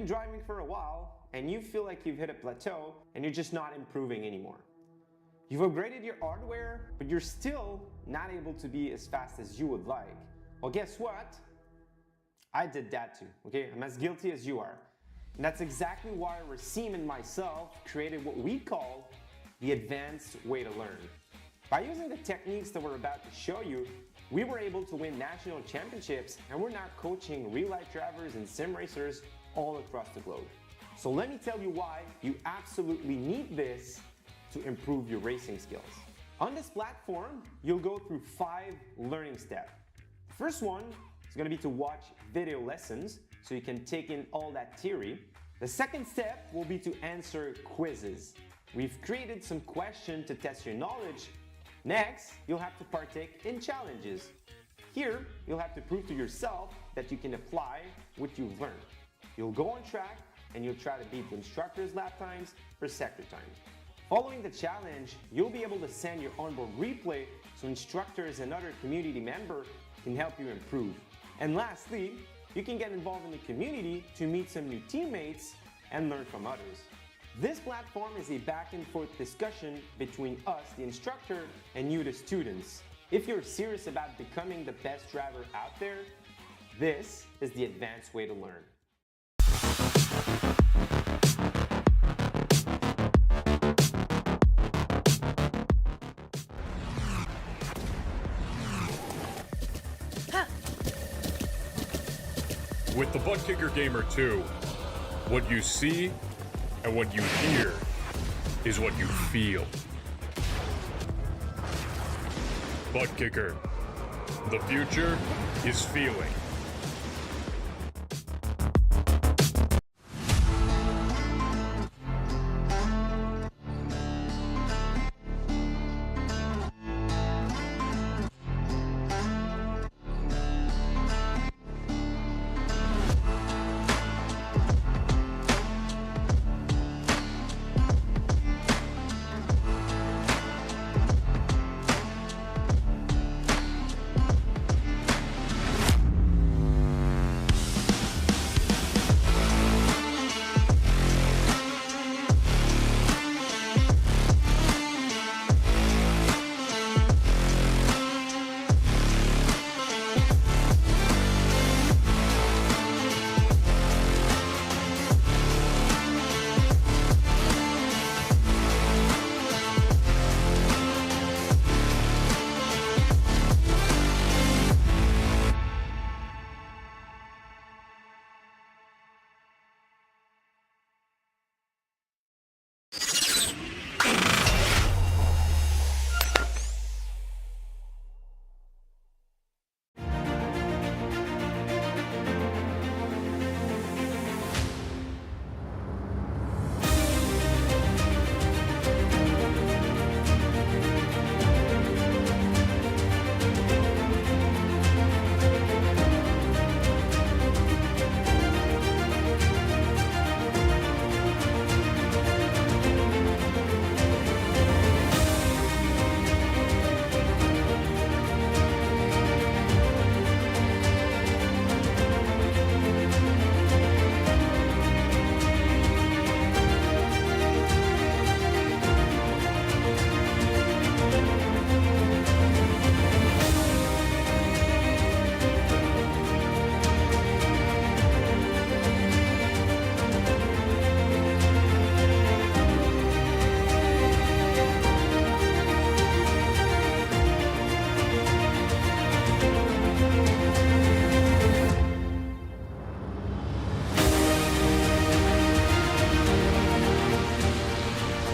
been driving for a while and you feel like you've hit a plateau and you're just not improving anymore. You've upgraded your hardware, but you're still not able to be as fast as you would like. Well, guess what? I did that too, okay? I'm as guilty as you are. And that's exactly why Racine and myself created what we call the advanced way to learn. By using the techniques that we're about to show you, we were able to win national championships, and we're now coaching real-life drivers and sim racers all across the globe. So let me tell you why you absolutely need this to improve your racing skills. On this platform, you'll go through 5 learning steps. The first one is going to be to watch video lessons so you can take in all that theory. The second step will be to answer quizzes. We've created some questions to test your knowledge. Next, you'll have to partake in challenges. Here, you'll have to prove to yourself that you can apply what you've learned. You'll go on track and you'll try to beat the instructor's lap times for sector times. Following the challenge, you'll be able to send your onboard replay so instructors and other community members can help you improve. And lastly, you can get involved in the community to meet some new teammates and learn from others. This platform is a back and forth discussion between us, the instructor, and you, the students. If you're serious about becoming the best driver out there, this is the advanced way to learn. With the Butt Kicker Gamer 2, what you see and what you hear is what you feel. Butt Kicker. The future is feeling.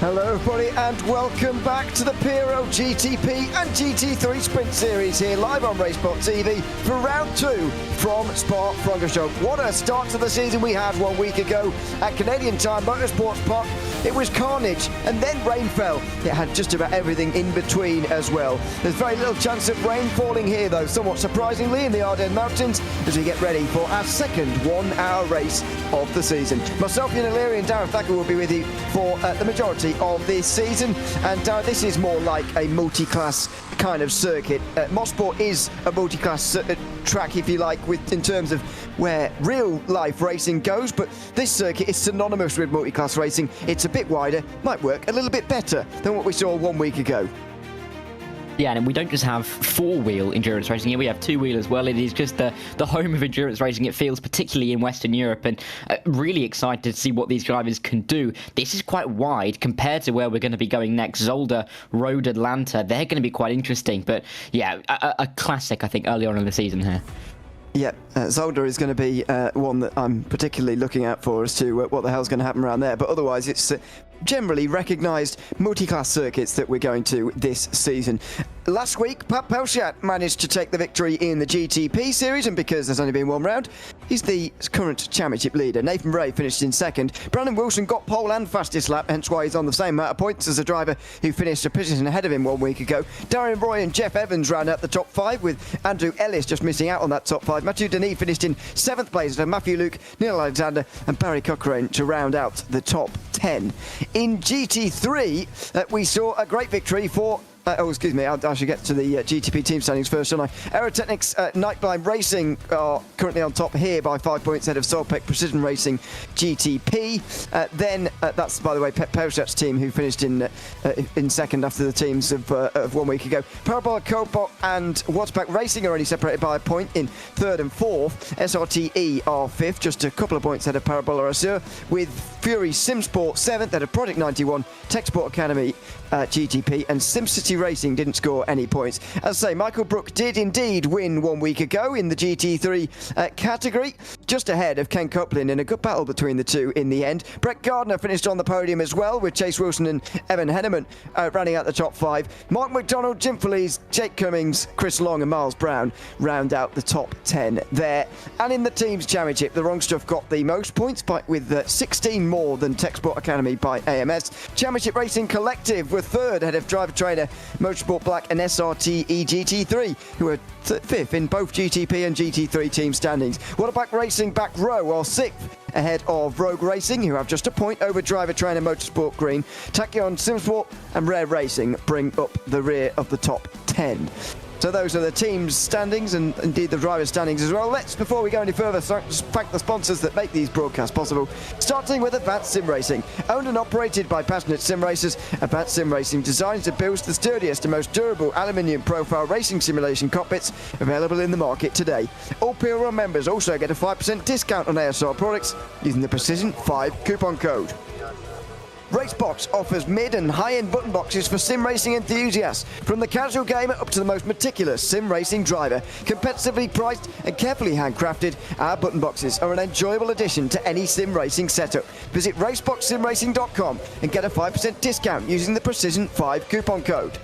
Hello everybody and welcome back to the PRL GTP and GT3 Sprint Series here live on RaceSpotTV for round 2 from Spa-Francorchamps. What a start to the season we had 1 week ago at Canadian Tire Motorsports Park. It was carnage and then rain fell. It had just about everything in between as well. There's very little chance of rain falling here though, somewhat surprisingly in the Ardennes Mountains as we get ready for our second 1-hour race of the season. Myself, Ian O'Leary and Darren Thacker will be with you for the majority of this season, and this is more like a multi-class kind of circuit. Mosport is a multi-class track, if you like, in terms of where real life racing goes, but this circuit is synonymous with multi-class racing. It's a bit wider, might work a little bit better than what we saw 1 week ago. Yeah, and we don't just have four-wheel endurance racing here, we have two-wheel as well. It is just the home of endurance racing, it feels, particularly in Western Europe, and really excited to see what these drivers can do. This is quite wide compared to where we're going to be going next. Zolder, Road, Atlanta, they're going to be quite interesting, but yeah, a classic, I think, early on in the season here. Yeah, Zolder is going to be one that I'm particularly looking out for as to what the hell's going to happen around there. But otherwise, it's generally recognised multi-class circuits that we're going to this season. Last week, Pat Pelchat managed to take the victory in the GTP Series, and because there's only been one round, he's the current championship leader. Nathan Ray finished in second. Brandon Wilson got pole and fastest lap, hence why he's on the same amount of points as the driver who finished a position ahead of him 1 week ago. Darian Roy and Jeff Evans round out the top five, with Andrew Ellis just missing out on that top five. Matthew Denis finished in 7th place, and Matthew Luke, Neil Alexander and Barry Cochrane to round out the top 10. In GT3, we saw a great victory for I should get to the GTP team standings first, shouldn't I? Aerotechnics Nightblind Racing are currently on top here by 5 points ahead of Solpec Precision Racing GTP. Then that's, by the way, Pep Pelchat's team, who finished in second after the teams of 1 week ago. Parabola Cobot and Waterpack Racing are only separated by a point in 3rd and 4th. SRTE are 5th, just a couple of points ahead of Parabola Azure, with Fury Simsport 7th ahead of Project 91, Tech Sport Academy GTP, and SimCity Racing didn't score any points. As I say, Michael Brook did indeed win 1 week ago in the GT3 category, just ahead of Ken Copeland in a good battle between the two in the end. Brett Gardner finished on the podium as well, with Chase Wilson and Evan Henneman rounding out the top 5. Mark McDonald, Jim Felice, Jake Cummings, Chris Long and Miles Brown round out the top 10 there. And in the teams championship, the Wrong Stuff got the most points with 16 more than Tech Sport Academy by AMS. Championship Racing Collective were 3rd ahead of Driver Trainer, Motorsport Black and SRTE GT3, who are 5th in both GTP and GT3 team standings. Waterback Racing Back Row are 6th ahead of Rogue Racing, who have just a point over Driver Trainer Motorsport Green. Tachyon Simsport and Rare Racing bring up the rear of the top 10. So those are the team's standings, and indeed the driver's standings as well. Let's, before we go any further, thank the sponsors that make these broadcasts possible. Starting with Advanced Sim Racing. Owned and operated by passionate sim racers, Advanced Sim Racing designs and builds the sturdiest and most durable aluminium profile racing simulation cockpits available in the market today. All PRL members also get a 5% discount on ASR products using the Precision 5 coupon code. RaceBox offers mid and high-end button boxes for sim racing enthusiasts. From the casual gamer up to the most meticulous sim racing driver. Competitively priced and carefully handcrafted, our button boxes are an enjoyable addition to any sim racing setup. Visit raceboxsimracing.com and get a 5% discount using the Precision 5 coupon code.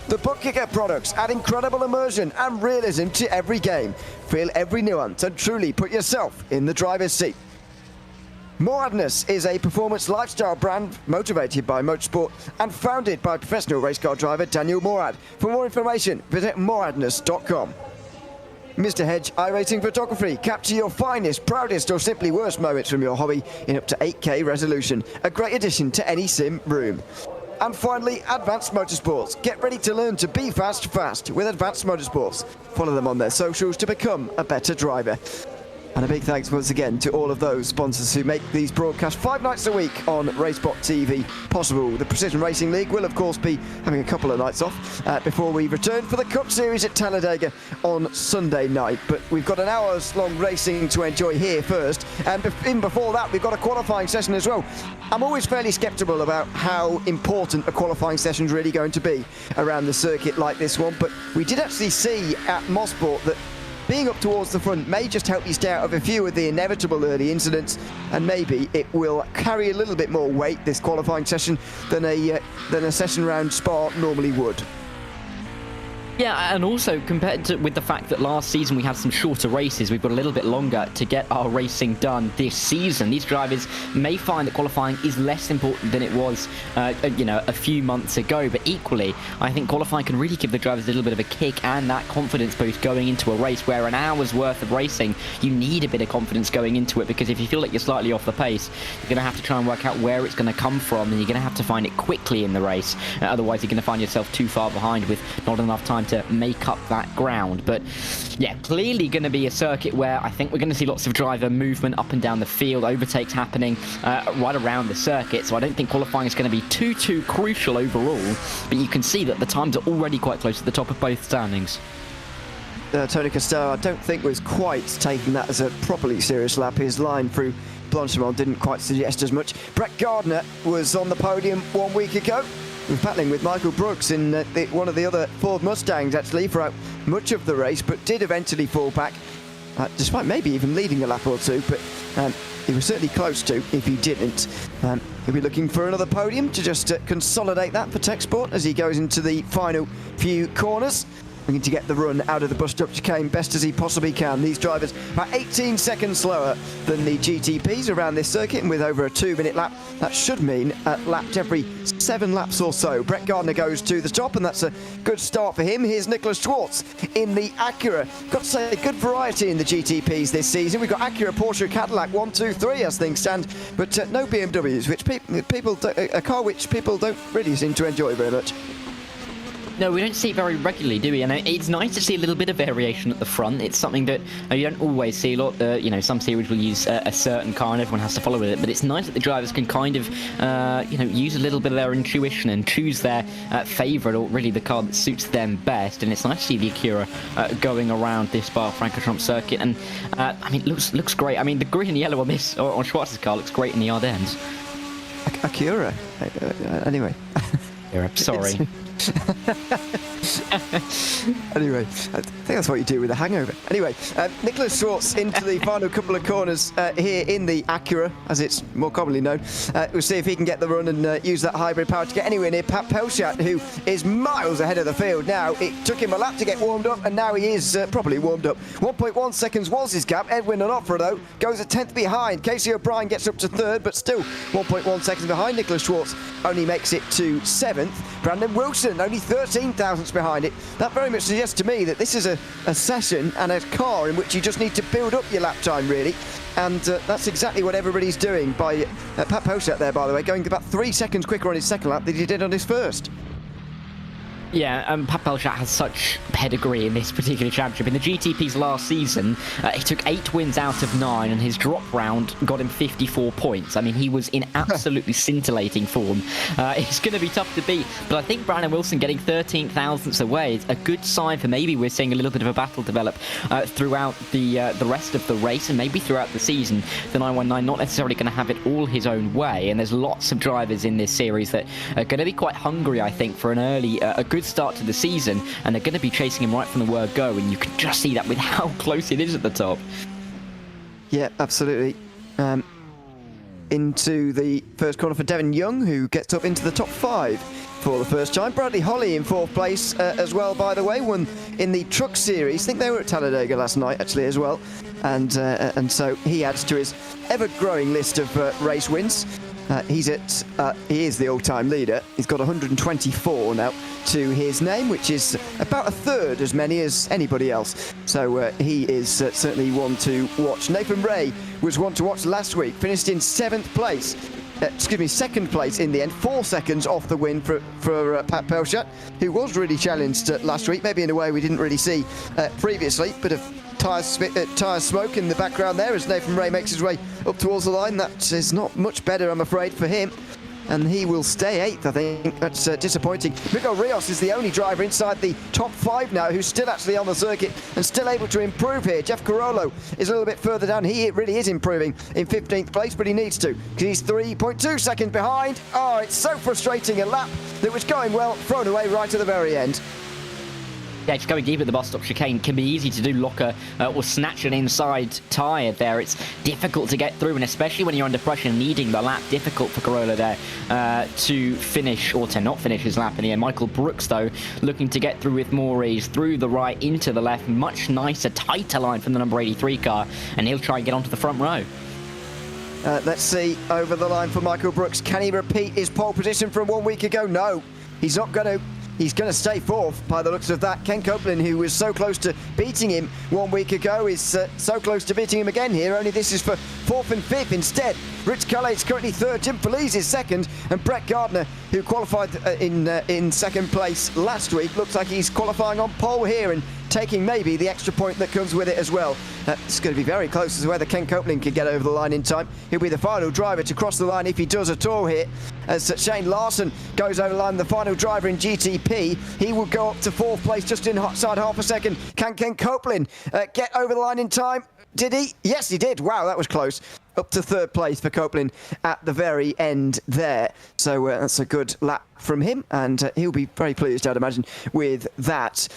The Bookkicker products add incredible immersion and realism to every game. Feel every nuance and truly put yourself in the driver's seat. Moradness is a performance lifestyle brand motivated by motorsport and founded by professional race car driver Daniel Morad. For more information, visit moradness.com. Mr. Hedge iRating Photography. Capture your finest, proudest or simply worst moments from your hobby in up to 8K resolution. A great addition to any sim room. And finally, Advanced Motorsports. Get ready to learn to be fast with Advanced Motorsports. Follow them on their socials to become a better driver. And a big thanks once again to all of those sponsors who make these broadcasts 5 nights a week on RaceSpotTV possible. The Precision Racing League will, of course, be having a couple of nights off before we return for the Cup Series at Talladega on Sunday night. But we've got an hour's long racing to enjoy here first. And even before that, we've got a qualifying session as well. I'm always fairly sceptical about how important a qualifying session is really going to be around the circuit like this one. But we did actually see at Mosport that being up towards the front may just help you stay out of a few of the inevitable early incidents, and maybe it will carry a little bit more weight, this qualifying session, than a session round Spa normally would. Yeah, and also compared with the fact that last season we had some shorter races, we've got a little bit longer to get our racing done this season. These drivers may find that qualifying is less important than it was, a few months ago. But equally, I think qualifying can really give the drivers a little bit of a kick and that confidence boost going into a race where an hour's worth of racing, you need a bit of confidence going into it, because if you feel like you're slightly off the pace, you're going to have to try and work out where it's going to come from, and you're going to have to find it quickly in the race. Otherwise, you're going to find yourself too far behind with not enough time trying to make up that ground. But yeah, clearly going to be a circuit where I think we're going to see lots of driver movement up and down the field, overtakes happening right around the circuit. So I don't think qualifying is going to be too crucial overall. But you can see that the times are already quite close to the top of both standings. Tony Costello, I don't think, was quite taking that as a properly serious lap. His line through Blanchimont didn't quite suggest as much. Brett Gardner was on the podium 1 week ago, battling with Michael Brooks in one of the other Ford Mustangs, actually, throughout much of the race, but did eventually fall back, despite maybe even leading a lap or two, but he was certainly close to if he didn't. He'll be looking for another podium to just consolidate that for Tech Sport as he goes into the final few corners. Looking to get the run out of the bus stop chicane best as he possibly can. These drivers are 18 seconds slower than the GTPs around this circuit, and with over a 2-minute lap, that should mean lapped every 7 laps or so. Brett Gardner goes to the top, and that's a good start for him. Here's Nicholas Schwartz in the Acura. Got to say, good variety in the GTPs this season. We've got Acura, Porsche, Cadillac, 1, 2, 3 as things stand, but no BMWs, which a car which people don't really seem to enjoy very much. No, we don't see it very regularly, do we? And it's nice to see a little bit of variation at the front. It's something that you don't always see a lot. Some series will use a certain car and everyone has to follow with it. But it's nice that the drivers can kind of, use a little bit of their intuition and choose their favourite, or really the car that suits them best. And it's nice to see the Acura going around this Spa-Francorchamps circuit. And looks great. I mean, the green and yellow on Schwartz's car looks great in the Ardennes. Acura. Anyway. Sorry. Anyway, I think that's what you do with a hangover. Anyway, Nicholas Schwartz into the final couple of corners here in the Acura, as it's more commonly known. We'll see if he can get the run and use that hybrid power to get anywhere near Pat Pelchat, who is miles ahead of the field now. It took him a lap to get warmed up, and now he is properly warmed up. 1.1 seconds was his gap. Edwin Onofre, though, goes a 10th behind. Casey O'Brien gets up to 3rd, but still 1.1 seconds behind. Nicholas Schwartz only makes it to 7th. Brandon Wilson only 13 thousandths behind it. That very much suggests to me that this is a session and a car in which you just need to build up your lap time, really. And that's exactly what everybody's doing by Pat Pelchat there, by the way, going about 3 seconds quicker on his second lap than he did on his first. Yeah, Pat Pelchat has such pedigree in this particular championship. In the GTPs last season, he took 8 wins out of 9, and his drop round got him 54 points. I mean, he was in absolutely scintillating form. It's going to be tough to beat, but I think Brandon Wilson getting 13 thousandths away is a good sign for maybe we're seeing a little bit of a battle develop throughout the rest of the race, and maybe throughout the season. The 919 not necessarily going to have it all his own way, and there's lots of drivers in this series that are going to be quite hungry, I think, for an early, a good start to the season, and they're going to be chasing him right from the word go, and you can just see that with how close it is at the top. Yeah, absolutely. Into the first corner for Devin Young, who gets up into the top 5 for the first time. Bradley Holly in 4th place as well, by the way, won in the Truck Series. I think they were at Talladega last night, actually, as well, and so he adds to his ever-growing list of race wins. He is the all-time leader. He's got 124 now to his name, which is about a third as many as anybody else. So he is certainly one to watch. Nathan Ray was one to watch last week, finished in 7th place. Second place in the end, 4 seconds off the win for Pat Pelchat, who was really challenged last week, maybe in a way we didn't really see previously. Bit of tyre smoke in the background there as Nathan Ray makes his way up towards the line. That is not much better, I'm afraid, for him. And he will stay 8th, I think. That's disappointing. Miguel Rios is the only driver inside the top 5 now who's still actually on the circuit and still able to improve here. Jeff Carollo is a little bit further down. He really is improving in 15th place, but he needs to, because he's 3.2 seconds behind. Oh, it's so frustrating. A lap that was going well, thrown away right at the very end. Yeah, just going deep at the bus stop chicane can be easy to do. Locker or snatch an inside tyre there. It's difficult to get through, and especially when you're under pressure, needing the lap. Difficult for Corolla there to finish, or to not finish his lap in the end. Michael Brooks, though, looking to get through with more ease, through the right, into the left. Much nicer, tighter line from the number 83 car, and he'll try and get onto the front row. Let's see, over the line for Michael Brooks. Can he repeat his pole position from 1 week ago? No, he's not going to. he's going to stay fourth by the looks of that. Ken Copeland, who was so close to beating him 1 week ago, is so close to beating him again here, only this is for fourth and fifth instead. Rich Cully is currently third, Jim Feliz is second, and Brett Gardner, who qualified in second place last week, looks like he's qualifying on pole here and taking maybe the extra point that comes with it as well. It's going to be very close as to whether Ken Copeland can get over the line in time. He'll be the final driver to cross the line if he does at all here. As Shane Larson goes over the line, the final driver in GTP, he will go up to fourth place just inside half a second. Can Ken Copeland get over the line in time? Did he? Yes, he did. Wow, that was close. Up to third place for Copeland at the very end there. So that's a good lap from him, and he'll be very pleased, I'd imagine, with that.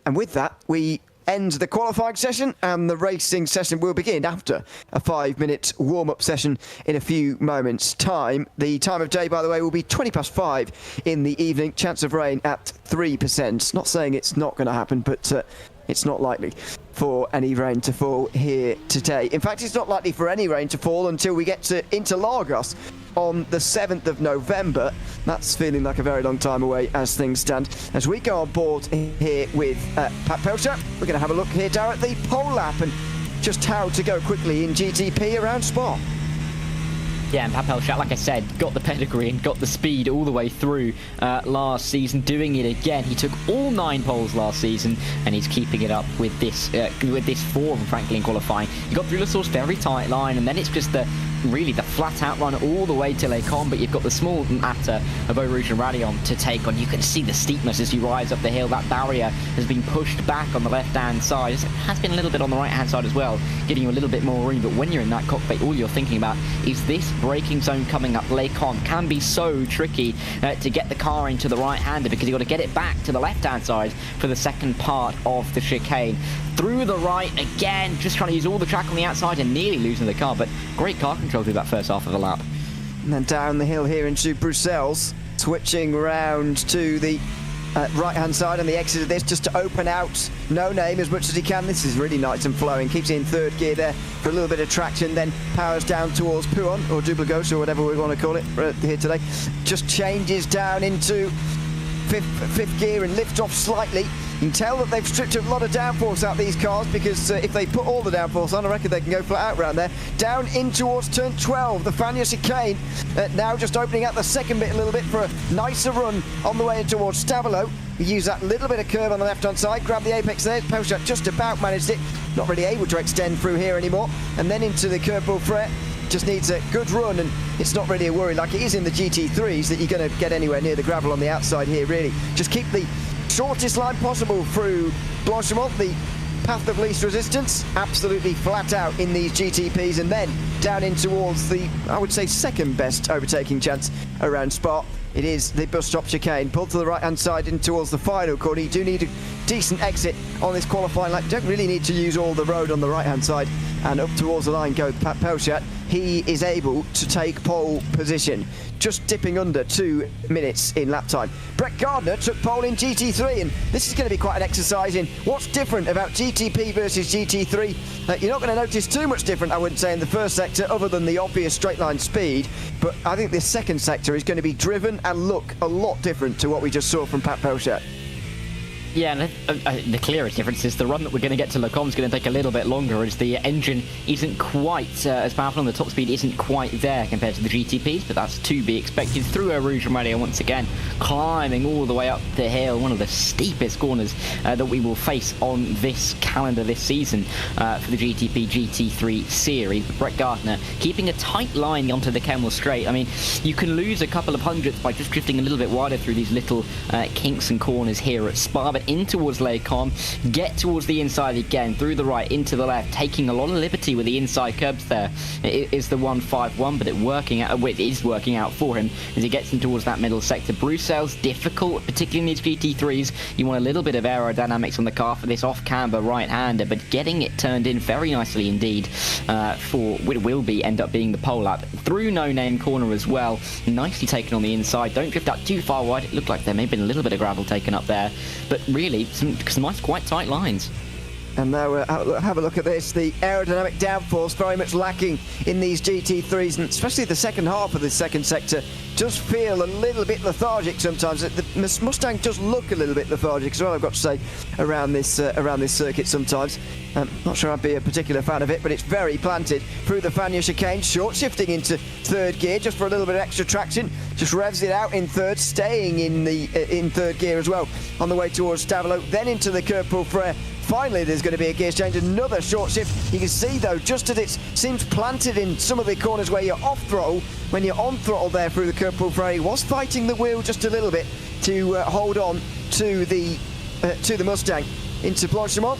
And with that, we end the qualifying session, and the racing session will begin after a 5-minute warm-up session in a few moments' time. The time of day, by the way, will be 5:20 in the evening. Chance of rain at 3%. Not saying it's not going to happen, but it's not likely for any rain to fall here today. In fact, it's not likely for any rain to fall until we get to Interlagos on the 7th of November. That's feeling like a very long time away as things stand. As we go on board here with Pat Pelcher, we're going to have a look here down at the pole lap and just how to go quickly in GTP around Spa. Yeah, and Pat Pelchat, like I said, got the pedigree and got the speed all the way through last season, doing it again. He took all 9 poles last season, and he's keeping it up with this form, frankly, in qualifying. He got through the source very tight line, and then it's just really the flat-out run all the way to Les Combes, but you've got the small matter of Eau Rouge and Rayon to take on. You can see the steepness as you rise up the hill. That barrier has been pushed back on the left-hand side. It has been a little bit on the right-hand side as well, giving you a little bit more room, but when you're in that cockpit, all you're thinking about is this braking zone coming up. Les Combes can be so tricky to get the car into the right-hander, because you've got to get it back to the left-hand side for the second part of the chicane. Through the right again, just trying to use all the track on the outside and nearly losing the car, but great car control through that first half of the lap. And then down the hill here into Bruxelles, switching round to the right-hand side on the exit of this, just to open out No Name as much as he can. This is really nice and flowing. Keeps it in third gear there for a little bit of traction, then powers down towards Pouon, or Double-Gauche, or whatever we want to call it here today. Just changes down into fifth gear and lifts off slightly. You can tell that they've stripped a lot of downforce out these cars, because if they put all the downforce on, I reckon they can go flat out around there. Down in towards turn 12, the Fania chicane, now just opening out the second bit a little bit for a nicer run on the way in towards Stavelo. We use that little bit of curve on the left-hand side, grab the apex there. Pelchat just about managed it, not really able to extend through here anymore. And then into the curve ball Fret. Just needs a good run, and it's not really a worry like it is in the GT3s that you're going to get anywhere near the gravel on the outside here, really. Just keep the shortest line possible through Blanchimont, the path of least resistance, absolutely flat out in these GTPs, and then down in towards the, I would say, second best overtaking chance around Spa. It is the bus stop chicane. Pull to the right-hand side in towards the final corner. You do need a decent exit on this qualifying lap. You don't really need to use all the road on the right-hand side. And up towards the line goes Pat Pelchat. He is able to take pole position, just dipping under 2 minutes in lap time. Brett Gardner took pole in GT3, and this is going to be quite an exercise in what's different about GTP versus GT3. You're not going to notice too much different, I wouldn't say, in the first sector, other than the obvious straight line speed. But I think this second sector is going to be driven and look a lot different to what we just saw from Pat Pelchat. Yeah, and the clearest difference is the run that we're going to get to Les Combes is going to take a little bit longer, as the engine isn't quite as powerful and the top speed isn't quite there compared to the GTPs, but that's to be expected. Through Eau Rouge and Radio once again, climbing all the way up the hill, one of the steepest corners that we will face on this calendar this season for the GTP GT3 Series. But Brett Gardner keeping a tight line onto the Kemmel Straight. I mean, you can lose a couple of hundredths by just drifting a little bit wider through these little kinks and corners here at Spa, but in towards Les Combes, get towards the inside again, through the right, into the left, taking a lot of liberty with the inside curbs there. It is the 151, but it is working out for him as he gets in towards that middle sector. Bruxelles, difficult, particularly in these GT3s. You want a little bit of aerodynamics on the car for this off-camber right-hander, but getting it turned in very nicely indeed for what will end up being the pole lap. Through No Name corner as well, nicely taken on the inside. Don't drift out too far wide. It looked like there may have been a little bit of gravel taken up there, but really some nice, quite tight lines. And now have a look at this. The aerodynamic downforce very much lacking in these GT3s, and especially the second half of the second sector does feel a little bit lethargic sometimes. The Mustang does look a little bit lethargic as well, I've got to say, around this circuit sometimes. Not sure I'd be a particular fan of it, but it's very planted through the Fania chicane, short shifting into third gear just for a little bit of extra traction. Just revs it out in third, staying in third gear as well on the way towards Stavolo, then into the curve pull Frere. Finally, there's going to be a gear change, another short shift. You can see, though, just as it seems planted in some of the corners where you're off throttle, when you're on throttle there through the curve pull Frere, he was fighting the wheel just a little bit to hold on to the Mustang. Into Blanchimont,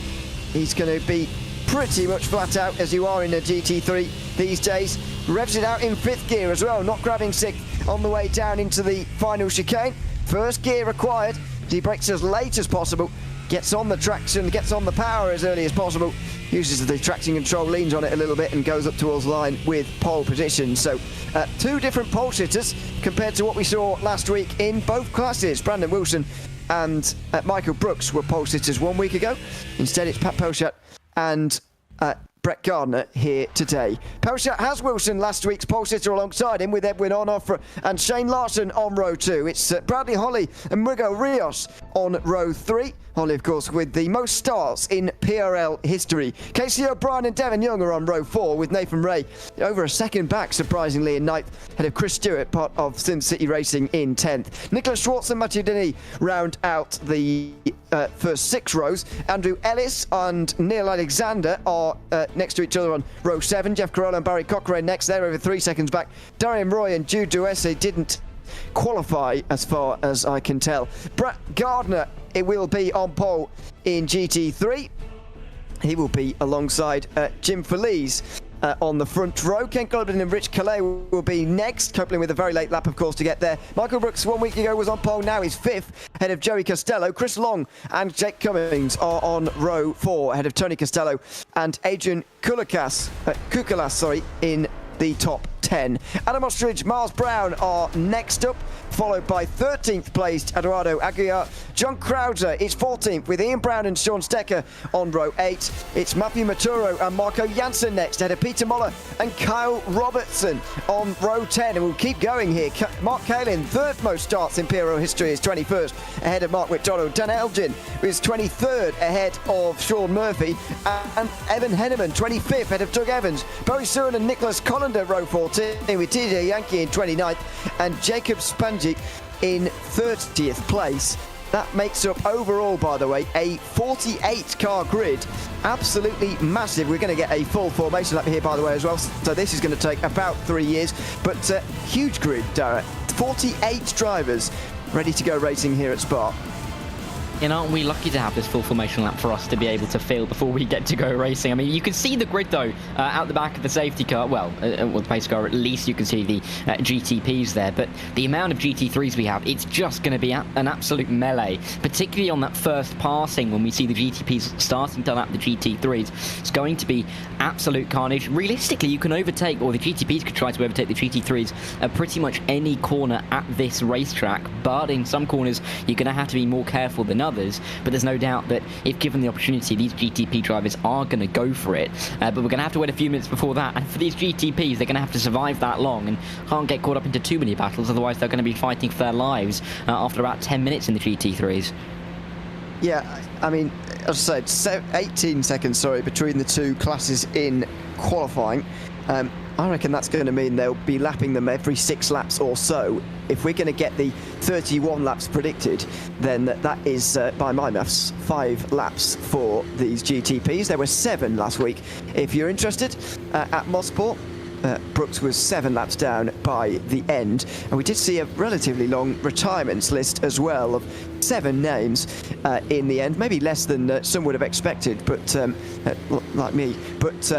he's going to be pretty much flat out as you are in a GT3 these days. Revs it out in fifth gear as well, not grabbing sixth on the way down into the final chicane. First gear required. He brakes as late as possible. Gets on the traction, gets on the power as early as possible, uses the traction control, leans on it a little bit and goes up towards the line with pole position. So two different pole sitters compared to what we saw last week in both classes. Brandon Wilson and Michael Brooks were pole sitters 1 week ago. Instead it's Pat Pelchat and Brett Gardner here today. Pelchat has Wilson, last week's pole sitter, alongside him with Edwin Onofre and Shane Larson on row 2. It's Bradley Holly and Miguel Rios on row 3. Holly, of course, with the most starts in PRL history. Casey O'Brien and Devon Young are on row 4, with Nathan Ray over a second back, surprisingly, in 9th, ahead of Chris Stewart, part of Sim City Racing, in 10th. Nicholas Schwartz and Mathieu Denis round out the first 6 rows. Andrew Ellis and Neil Alexander are next to each other on row 7. Jeff Carolla and Barry Cochrane next. They're over 3 seconds back. Darian Roy and Jude Duesse didn't qualify, as far as I can tell. Brett Gardner, it will be on pole in GT3. He will be alongside Jim Feliz on the front row. Ken Cullinan and Rich Calais will be next, coupling with a very late lap, of course, to get there. Michael Brooks 1 week ago was on pole, now he's 5th, ahead of Joey Costello. Chris Long and Jake Cummings are on row 4, ahead of Tony Costello and Adrian Kukalas, in the top 10. Adam Ostrich, Miles Brown are next up, followed by 13th placed Eduardo Aguiar. John Crowder is 14th, with Ian Brown and Sean Stecker on row 8. It's Matthew Maturo and Marco Janssen next, ahead of Peter Moller and Kyle Robertson on row 10. And we'll keep going here. Mark Kalin, third most starts in PRO history, is 21st, ahead of Mark McDonald. Dan Elgin is 23rd, ahead of Sean Murphy. And Evan Henneman, 25th, ahead of Doug Evans. Barry Surin and Nicholas Collender, row 14, with TJ Yankee in 29th, and Jacob Spanjic in 30th place. That makes up overall, by the way, a 48 car grid. Absolutely massive. We're going to get a full formation lap here, by the way, as well. So this is going to take about 3 years, but huge grid, Darragh. 48 drivers ready to go racing here at Spa. And aren't we lucky to have this full formation lap for us to be able to fill before we get to go racing? I mean, you can see the grid, though, out the back of the safety car. Well, the pace car, at least you can see the GTPs there. But the amount of GT3s we have, it's just going to be an absolute melee, particularly on that first passing when we see the GTPs starting to lap the GT3s. It's going to be absolute carnage. Realistically, you can overtake, or the GTPs could try to overtake the GT3s at pretty much any corner at this racetrack. But in some corners, you're going to have to be more careful than others. But there's no doubt that if given the opportunity, these GTP drivers are going to go for it. But we're going to have to wait a few minutes before that. And for these GTPs, they're going to have to survive that long and can't get caught up into too many battles. Otherwise, they're going to be fighting for their lives after about 10 minutes in the GT3s. Yeah, I mean, as I said, 18 seconds, between the two classes in qualifying. I reckon that's going to mean they'll be lapping them every 6 laps or so. If we're going to get the 31 laps predicted, then that is, by my maths, 5 laps for these GTPs. There were 7 last week. If you're interested, at Mosport, Brooks was 7 laps down by the end. And we did see a relatively long retirements list as well of 7 names in the end. Maybe less than some would have expected, but like me. But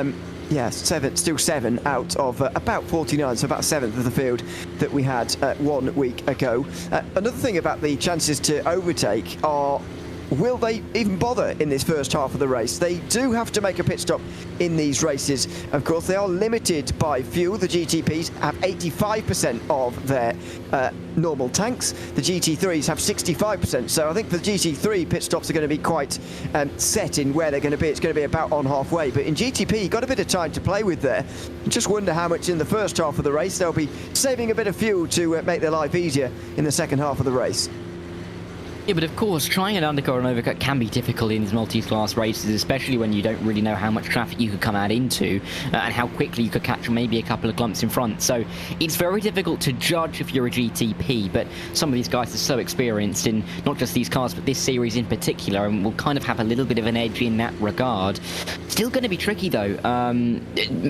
yeah, still 7 out of about 49, so about 7th of the field that we had 1 week ago. Another thing about the chances to overtake are will they even bother in this first half of the race? They do have to make a pit stop in these races. Of course, they are limited by fuel. The GTPs have 85% of their normal tanks. The GT3s have 65%. So I think for the GT3, pit stops are going to be quite set in where they're going to be. It's going to be about on halfway. But in GTP, you've got a bit of time to play with there. Just wonder how much in the first half of the race they'll be saving a bit of fuel to make their life easier in the second half of the race. Yeah, but of course, trying an undercut and overcut can be difficult in these multi-class races, especially when you don't really know how much traffic you could come out into and how quickly you could catch maybe a couple of clumps in front. So it's very difficult to judge if you're a GTP, but some of these guys are so experienced in not just these cars, but this series in particular, and will kind of have a little bit of an edge in that regard. Still going to be tricky, though,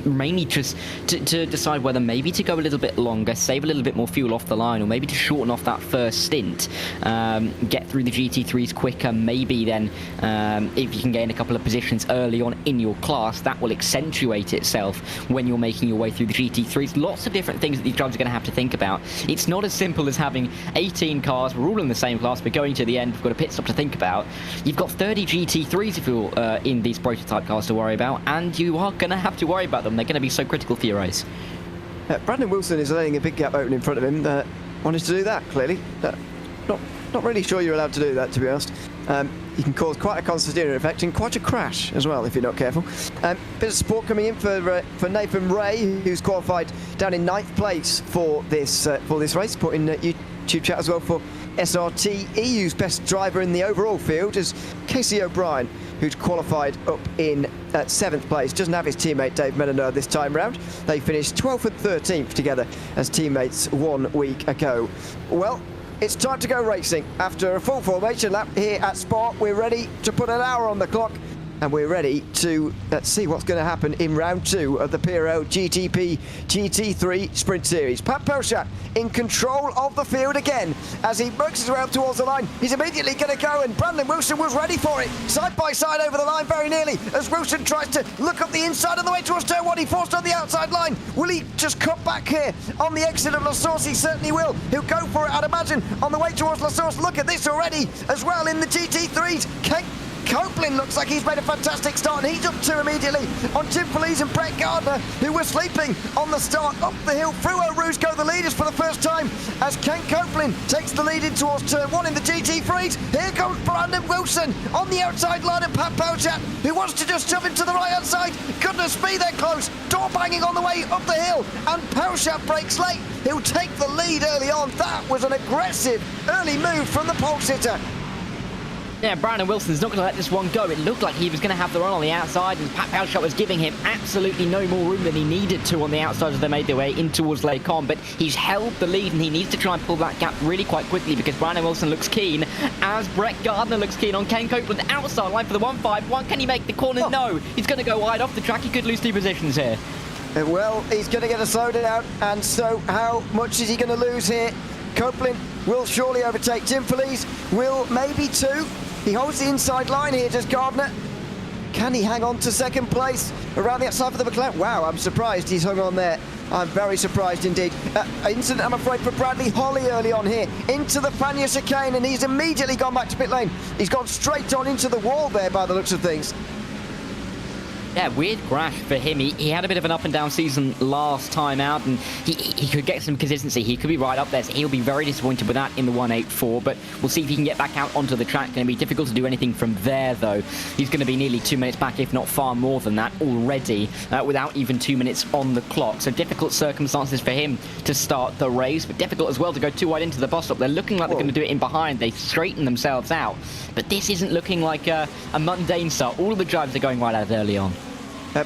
mainly just to decide whether maybe to go a little bit longer, save a little bit more fuel off the line, or maybe to shorten off that first stint, get through the GT3s quicker. Maybe then if you can gain a couple of positions early on in your class, that will accentuate itself when you're making your way through the GT3s. Lots of different things that these drivers are going to have to think about. It's not as simple as having 18 cars, we're all in the same class, but going to the end, we've got a pit stop to think about. You've got 30 GT3s if you're in these prototype cars to worry about, and you are going to have to worry about them. They're going to be so critical for your race. Brandon Wilson is letting a big gap open in front of him. Wanted to do that, clearly. Not really sure you're allowed to do that, to be honest. You can cause quite a constant effect and quite a crash as well if you're not careful. Bit of support coming in for Nathan Ray, who's qualified down in 9th place for this race. Put in YouTube chat as well for SRT. EU's best driver in the overall field is Casey O'Brien, who's qualified up in 7th place. Doesn't have his teammate Dave Menonard this time round. They finished 12th and 13th together as teammates 1 week ago. Well, it's time to go racing. After a full formation lap here at Spa, we're ready to put an hour on the clock, and we're ready to see what's going to happen in round 2 of the PRL GTP GT3 Sprint Series. Pat Pelchat in control of the field again as he works his way up towards the line. He's immediately going to go, and Brandon Wilson was ready for it. Side by side over the line very nearly as Wilson tries to look up the inside on the way towards turn 1. He forced on the outside line. Will he just cut back here on the exit of La Source? He certainly will. He'll go for it, I'd imagine, on the way towards La Source. Look at this already as well in the GT3s. Copeland looks like he's made a fantastic start, and he's up 2 immediately on Tim Feliz and Brett Gardner, who were sleeping on the start. Up the hill, through Eau Rouge go the leaders for the first time as Ken Copeland takes the lead in towards turn 1 in the GT3s. Here comes Brandon Wilson on the outside line of Pat Pelchat, who wants to just shove him to the right-hand side. Goodness me, they're close. Door banging on the way up the hill, and Pelchat breaks late. He'll take the lead early on. That was an aggressive early move from the pole sitter. Yeah, Brandon Wilson's not going to let this one go. It looked like he was going to have the run on the outside, and Pat Pelchat was giving him absolutely no more room than he needed to on the outside as they made their way in towards Lake On. But he's held the lead, and he needs to try and pull that gap really quite quickly because Brandon Wilson looks keen, as Brett Gardner looks keen on Ken Copeland. Outside line for the 1-5-1. Can he make the corner? Oh. No. He's going to go wide off the track. He could lose 2 positions here. Well, he's going to get a slowdown, and so how much is he going to lose here? Copeland will surely overtake. Tim Feliz will maybe 2. He holds the inside line here, does Gardner. Can he hang on to 2nd place around the outside for the McLaren? Wow, I'm surprised he's hung on there. I'm very surprised indeed. Incident, I'm afraid, for Bradley Holly early on here into the Fania chicane, and he's immediately gone back to pit lane. He's gone straight on into the wall there by the looks of things. Yeah, weird crash for him. He had a bit of an up and down season last time out, and he could get some consistency. He could be right up there, so he'll be very disappointed with that in the 184, but we'll see if he can get back out onto the track. Going to be difficult to do anything from there, though. He's going to be nearly 2 minutes back, if not far more than that already, without even 2 minutes on the clock. So difficult circumstances for him to start the race, but difficult as well to go too wide into the bus stop. They're looking like they're going to do it in behind. They straighten themselves out, but this isn't looking like a mundane start. All of the drives are going right out early on.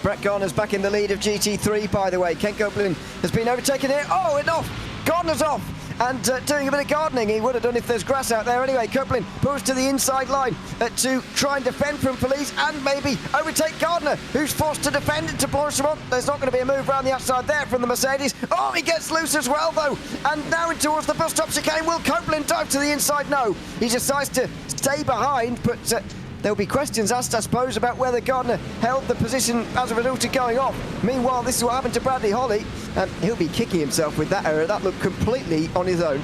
Brett Gardner's back in the lead of GT3, by the way. Ken Copeland has been overtaken here. Oh, and off! Gardner's off! And doing a bit of gardening, he would have done if there's grass out there. Anyway, Copeland pulls to the inside line to try and defend from Feliz and maybe overtake Gardner, who's forced to defend into Blanchimont. There's not going to be a move around the outside there from the Mercedes. Oh, he gets loose as well, though. And now in towards the bus stop chicane. Will Copeland dive to the inside? No. He decides to stay behind, but there'll be questions asked, I suppose, about whether Gardner held the position as a result of going off. Meanwhile, this is what happened to Bradley Holly. He'll be kicking himself with that error. That looked completely on his own.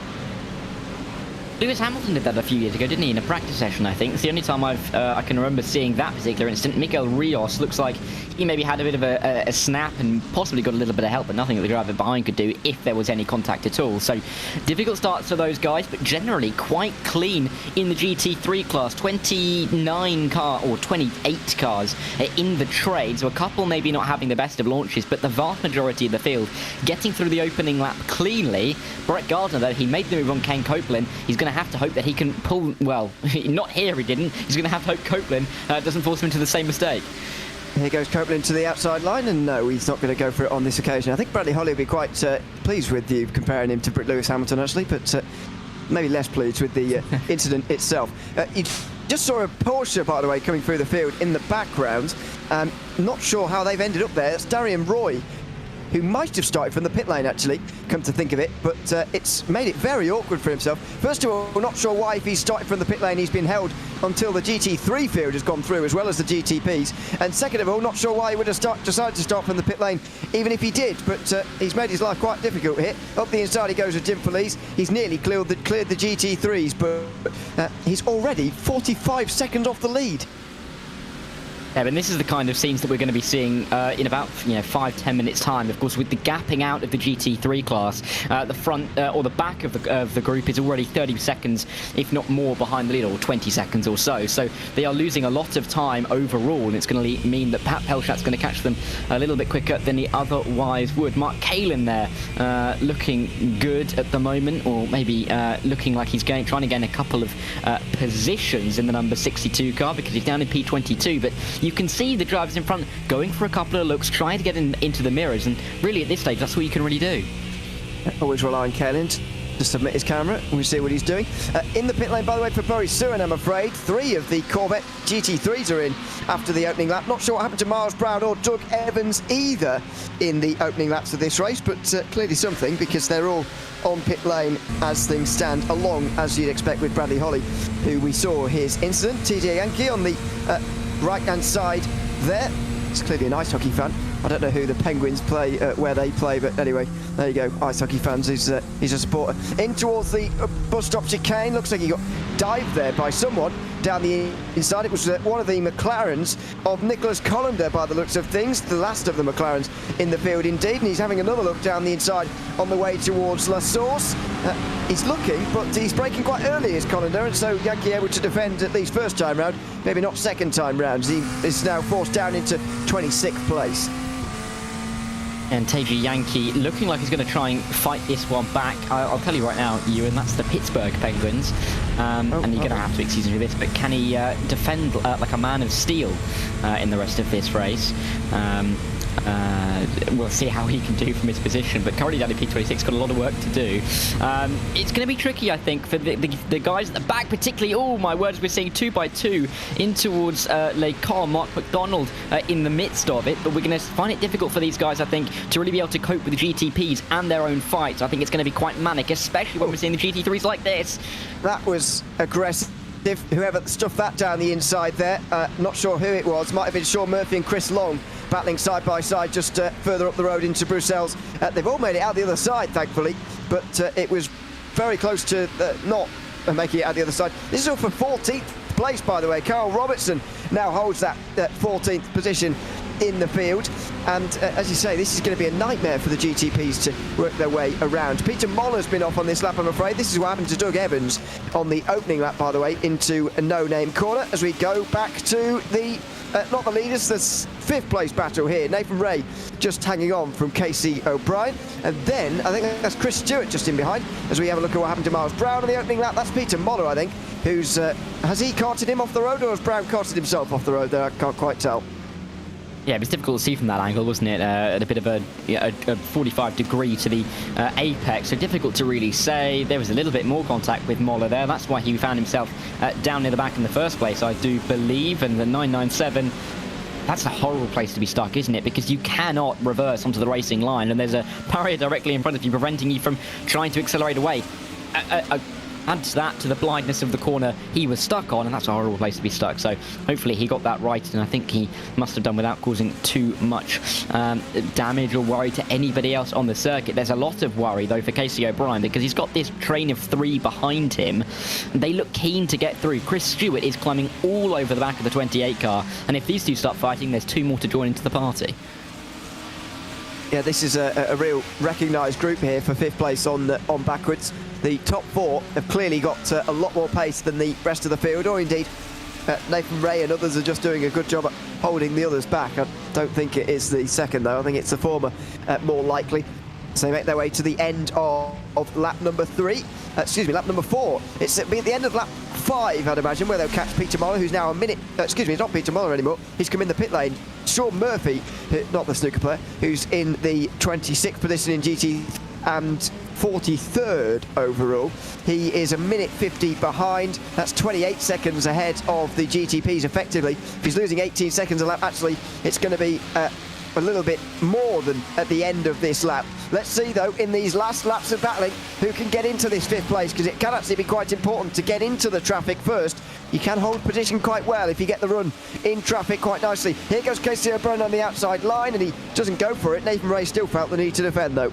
Lewis Hamilton did that a few years ago, didn't he, in a practice session, I think. It's the only time I can remember seeing that particular incident. Miguel Rios looks like he maybe had a bit of a snap and possibly got a little bit of help, but nothing that the driver behind could do if there was any contact at all. So difficult starts for those guys, but generally quite clean in the GT3 class. 29 or 28 cars in the trade, so a couple maybe not having the best of launches, but the vast majority of the field getting through the opening lap cleanly. Brett Gardner, though, he made the move on Ken Copeland. He's going to have to hope that he can pull, well, not here he didn't. He's going to have to hope Copeland doesn't force him into the same mistake. Here goes Copeland to the outside line, and no, he's not going to go for it on this occasion. I think Bradley Holly will be quite pleased with you comparing him to Lewis Hamilton, actually, but maybe less pleased with the incident itself. You just saw a Porsche, by the way, coming through the field in the background. Not sure how they've ended up there. It's Darian Roy, who might have started from the pit lane, actually, come to think of it, but it's made it very awkward for himself. First of all, we're not sure why, if he's started from the pit lane, he's been held until the GT3 field has gone through, as well as the GTPs. And second of all, not sure why he would have decided to start from the pit lane, even if he did, but he's made his life quite difficult here. Up the inside he goes with Jim Felice. He's nearly cleared the GT3s, but he's already 45 seconds off the lead. Yeah, and this is the kind of scenes that we're going to be seeing in about 5-10 minutes time. Of course, with the gapping out of the GT3 class, the front or the back of the group is already 30 seconds, if not more, behind the lead, or 20 seconds or so. So they are losing a lot of time overall, and it's going to mean that Pat Pelchat's going to catch them a little bit quicker than he otherwise would. Mark Kalin there, looking good at the moment, or maybe looking like he's trying to gain a couple of positions in the number 62 car, because he's down in P22, but you can see the drivers in front going for a couple of looks, trying to get into the mirrors, and really at this stage that's what you can really do. Always rely on Kalin to submit his camera, and we see what he's doing. In the pit lane, by the way, for Boris Surin, I'm afraid. 3 of the Corvette GT3s are in after the opening lap. Not sure what happened to Miles Brown or Doug Evans either in the opening laps of this race, but clearly something, because they're all on pit lane as things stand, along, as you'd expect, with Bradley Holly, who we saw his incident. TJ Yankee on the right-hand side there. He's clearly an ice hockey fan. I don't know who the Penguins play, where they play, but anyway, there you go. Ice hockey fans, he's a supporter. In towards the bus stop chicane. Looks like he got dived there by someone down the inside. It was one of the McLarens of Nicholas Collender, by the looks of things. The last of the McLarens in the field, indeed. And he's having another look down the inside on the way towards La Source. He's looking, but he's braking quite early, is Collender, and so Yankee able to defend at least first time round, maybe not second time round. He is now forced down into 26th place. And Teji Yankee looking like he's going to try and fight this one back. I'll tell you right now, Ewan, that's the Pittsburgh Penguins. And you're going to have to excuse me for this, but can he defend like a man of steel in the rest of this race? We'll see how he can do from his position, but currently down in P26, got a lot of work to do. It's going to be tricky, I think, for the guys at the back, particularly. Oh my words, we're seeing 2x2 in towards Les Cons, Mark McDonald in the midst of it, but we're going to find it difficult for these guys, I think, to really be able to cope with the GTPs and their own fights. I think it's going to be quite manic, especially when we're seeing the GT3s like this. That was aggressive. Whoever stuffed that down the inside there, not sure who it was. Might have been Sean Murphy and Chris Long, battling side by side just further up the road into Bruxelles. They've all made it out the other side, thankfully, but it was very close to not making it out the other side. This is all for 14th place, by the way. Carl Robertson now holds that 14th position in the field, and as you say, this is going to be a nightmare for the GTPs to work their way around. Peter Moller's been off on this lap, I'm afraid. This is what happened to Doug Evans on the opening lap, by the way, into a no-name corner, as we go back to the not the leaders, the 5th place battle here. Nathan Ray just hanging on from Casey O'Brien, and then I think that's Chris Stewart just in behind, as we have a look at what happened to Miles Brown on the opening lap. That's Peter Moller, I think, who's has he carted him off the road, or has Brown carted himself off the road there? I can't quite tell. Yeah, it was difficult to see from that angle, wasn't it? At a bit of a 45 degree to the apex, so difficult to really say. There was a little bit more contact with Moller there. That's why he found himself down near the back in the first place, I do believe. And the 997, that's a horrible place to be stuck, isn't it? Because you cannot reverse onto the racing line, and there's a barrier directly in front of you, preventing you from trying to accelerate away. Add that to the blindness of the corner he was stuck on, and that's a horrible place to be stuck. So hopefully he got that right, and I think he must have done without causing too much damage or worry to anybody else on the circuit. There's a lot of worry though for Casey O'Brien, because he's got this train of 3 behind him. They look keen to get through. Chris Stewart is climbing all over the back of the 28 car, and if these two start fighting, there's 2 more to join into the party. Yeah, this is a real recognised group here for 5th place on backwards. The top 4 have clearly got a lot more pace than the rest of the field, or indeed Nathan Ray and others are just doing a good job at holding the others back. I don't think it is the second though, I think it's the former more likely. So they make their way to the end of lap number 4. It's at the end of lap 5, I'd imagine, where they'll catch Peter Moller, who's now a minute, it's not Peter Moller anymore, he's come in the pit lane. Sean Murphy, not the snooker player, who's in the 26th position in GT and 43rd overall. He is a minute 50 behind. That's 28 seconds ahead of the GTPs effectively. If he's losing 18 seconds a lap, actually it's going to be a little bit more than at the end of this lap. Let's see though, in these last laps of battling, who can get into this 5th place, because it can actually be quite important to get into the traffic first. You can hold position quite well if you get the run in traffic quite nicely. Here goes Casey O'Brien on the outside line, and he doesn't go for it. Nathan Ray still felt the need to defend though.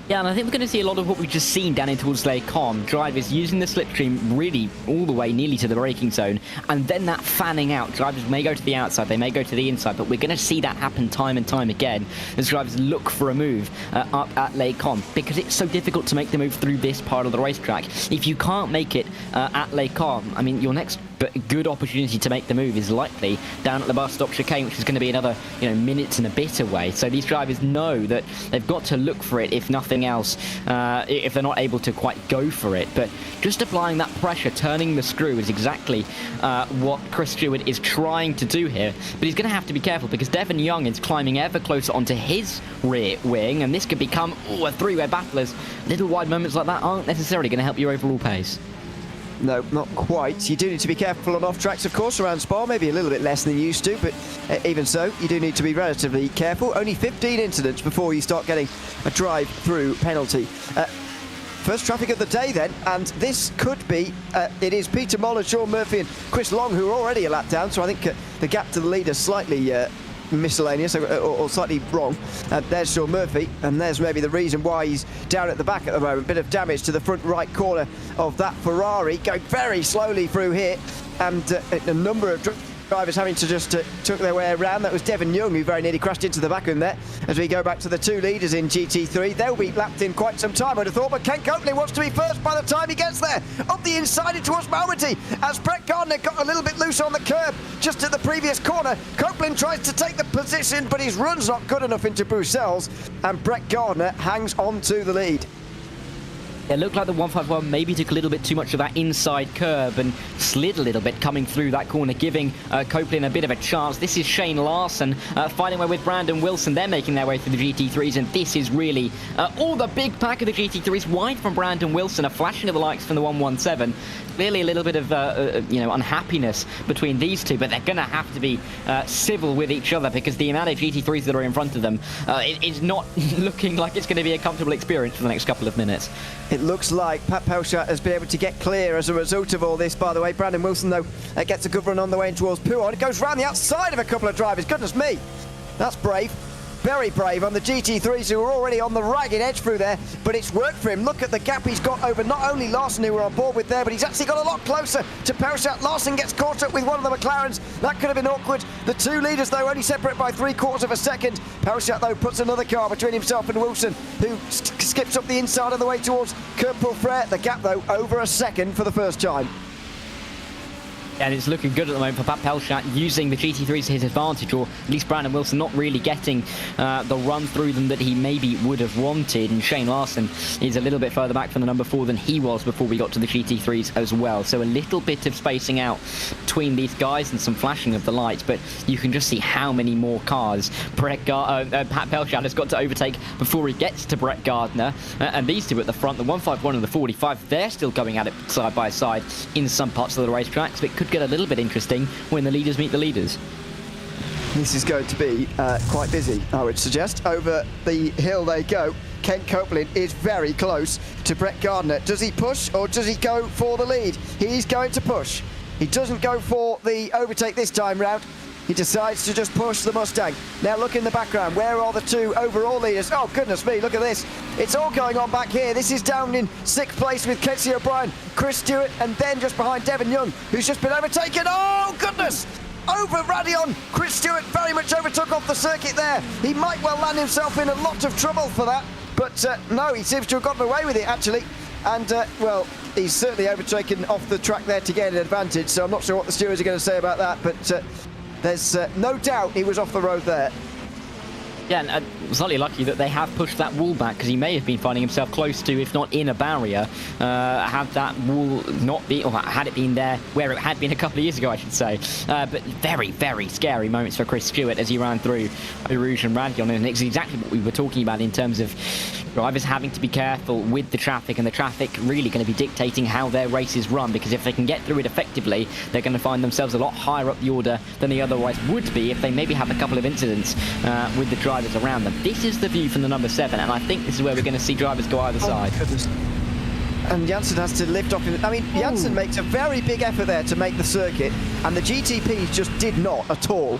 Yeah, and I think we're going to see a lot of what we've just seen down in towards Les Combes. Drivers using the slipstream really all the way nearly to the braking zone, and then that fanning out. Drivers may go to the outside, they may go to the inside, but we're going to see that happen time and time again as drivers look for a move up at Les Combes, because it's so difficult to make the move through this part of the racetrack. If you can't make it at Les Combes, I mean, your next good opportunity to make the move is likely down at the bus stop chicane, which is going to be another minutes and a bit away. So these drivers know that they've got to look for it, if nothing else, if they're not able to quite go for it. But just applying that pressure, turning the screw, is exactly what Chris Stewart is trying to do here. But he's going to have to be careful, because Devon Young is climbing ever closer onto his rear wing, and this could become a three-way battle, as little wide moments like that aren't necessarily going to help your overall pace. No, not quite. You do need to be careful on off-tracks, of course, around Spa, maybe a little bit less than you used to, but even so, you do need to be relatively careful. Only 15 incidents before you start getting a drive-through penalty. First traffic of the day then, and this could be, it is Peter Moller, Sean Murphy and Chris Long, who are already a lap down, so I think the gap to the lead is slightly miscellaneous or slightly wrong. There's Sean Murphy, and there's maybe the reason why he's down at the back at the moment. Bit of damage to the front right corner of that Ferrari, going very slowly through here, and a number of drivers having to just took their way around. That was Devon Young, who very nearly crashed into the back of him there. As we go back to the 2 leaders in GT3, they'll be lapped in quite some time, I'd have thought, but Ken Copeland wants to be first by the time he gets there. Up the inside in towards Malmedy, as Brett Gardner got a little bit loose on the curb just at the previous corner. Copeland tries to take the position, but his run's not good enough into Bruxelles, and Brett Gardner hangs on to the lead. It looked like the 151 maybe took a little bit too much of that inside curb and slid a little bit coming through that corner, giving Copeland a bit of a chance. This is Shane Larson fighting away with Brandon Wilson. They're making their way through the GT3s, and this is really all the big pack of the GT3s wide from Brandon Wilson, a flashing of the likes from the 117. Clearly a little bit of unhappiness between these two, but they're going to have to be civil with each other, because the amount of GT3s that are in front of them is not looking like it's going to be a comfortable experience for the next couple of minutes. It looks like Pat Pelchat has been able to get clear as a result of all this, by the way. Brandon Wilson, though, gets a good run on the way in towards Pouon. It goes round the outside of a couple of drivers. Goodness me, that's brave. Very brave on the GT3s, who are already on the ragged edge through there, but it's worked for him. Look at the gap he's got over not only Larson, who we're on board with there, but he's actually got a lot closer to Pelchat. Larson gets caught up with one of the McLarens. That could have been awkward. The 2 leaders, though, only separate by 3/4 of a second. Pelchat, though, puts another car between himself and Wilson, who skips up the inside of the way towards Kerpel-Frere. The gap, though, over a second for the first time. And it's looking good at the moment for Pat Pelchat, using the GT3s to his advantage, or at least Brandon Wilson not really getting the run through them that he maybe would have wanted. And Shane Larson is a little bit further back from the number 4 than he was before we got to the GT3s as well. So a little bit of spacing out between these guys and some flashing of the lights, but you can just see how many more cars Pat Pelchat has got to overtake before he gets to Brett Gardner. And these two at the front, the 151 and the 45, they're still going at it side by side in some parts of the racetrack, so it could get a little bit interesting when the leaders meet the leaders. This is going to be quite busy, I would suggest. Over the hill they go. Ken Copeland is very close to Brett Gardner. Does he push or does he go for the lead? He's going to push. He doesn't go for the overtake this time round. He decides to just push the Mustang. Now look in the background. Where are the two overall leaders? Oh, goodness me, look at this. It's all going on back here. This is down in 6th place with Casey O'Brien, Chris Stewart, and then just behind Devon Young, who's just been overtaken. Oh, goodness! Over Radion. Chris Stewart very much overtook off the circuit there. He might well land himself in a lot of trouble for that. But no, he seems to have gotten away with it, actually. And, well, he's certainly overtaken off the track there to get an advantage. So I'm not sure what the stewards are going to say about that. But there's no doubt he was off the road there. Yeah, and slightly lucky that they have pushed that wall back, because he may have been finding himself close to, if not in a barrier, had that wall not been, or had it been there where it had been a couple of years ago, I should say. But very, very scary moments for Chris Stewart as he ran through Rouge and Radion, and it's exactly what we were talking about in terms of drivers having to be careful with the traffic, and the traffic really going to be dictating how their races run, because if they can get through it effectively, they're going to find themselves a lot higher up the order than they otherwise would be if they maybe have a couple of incidents with the drivers around them. This is the view from the number 7, and I think this is where we're going to see drivers go either side. Goodness. And Janssen has to lift off. I mean, Janssen makes a very big effort there to make the circuit, and the GTPs just did not at all.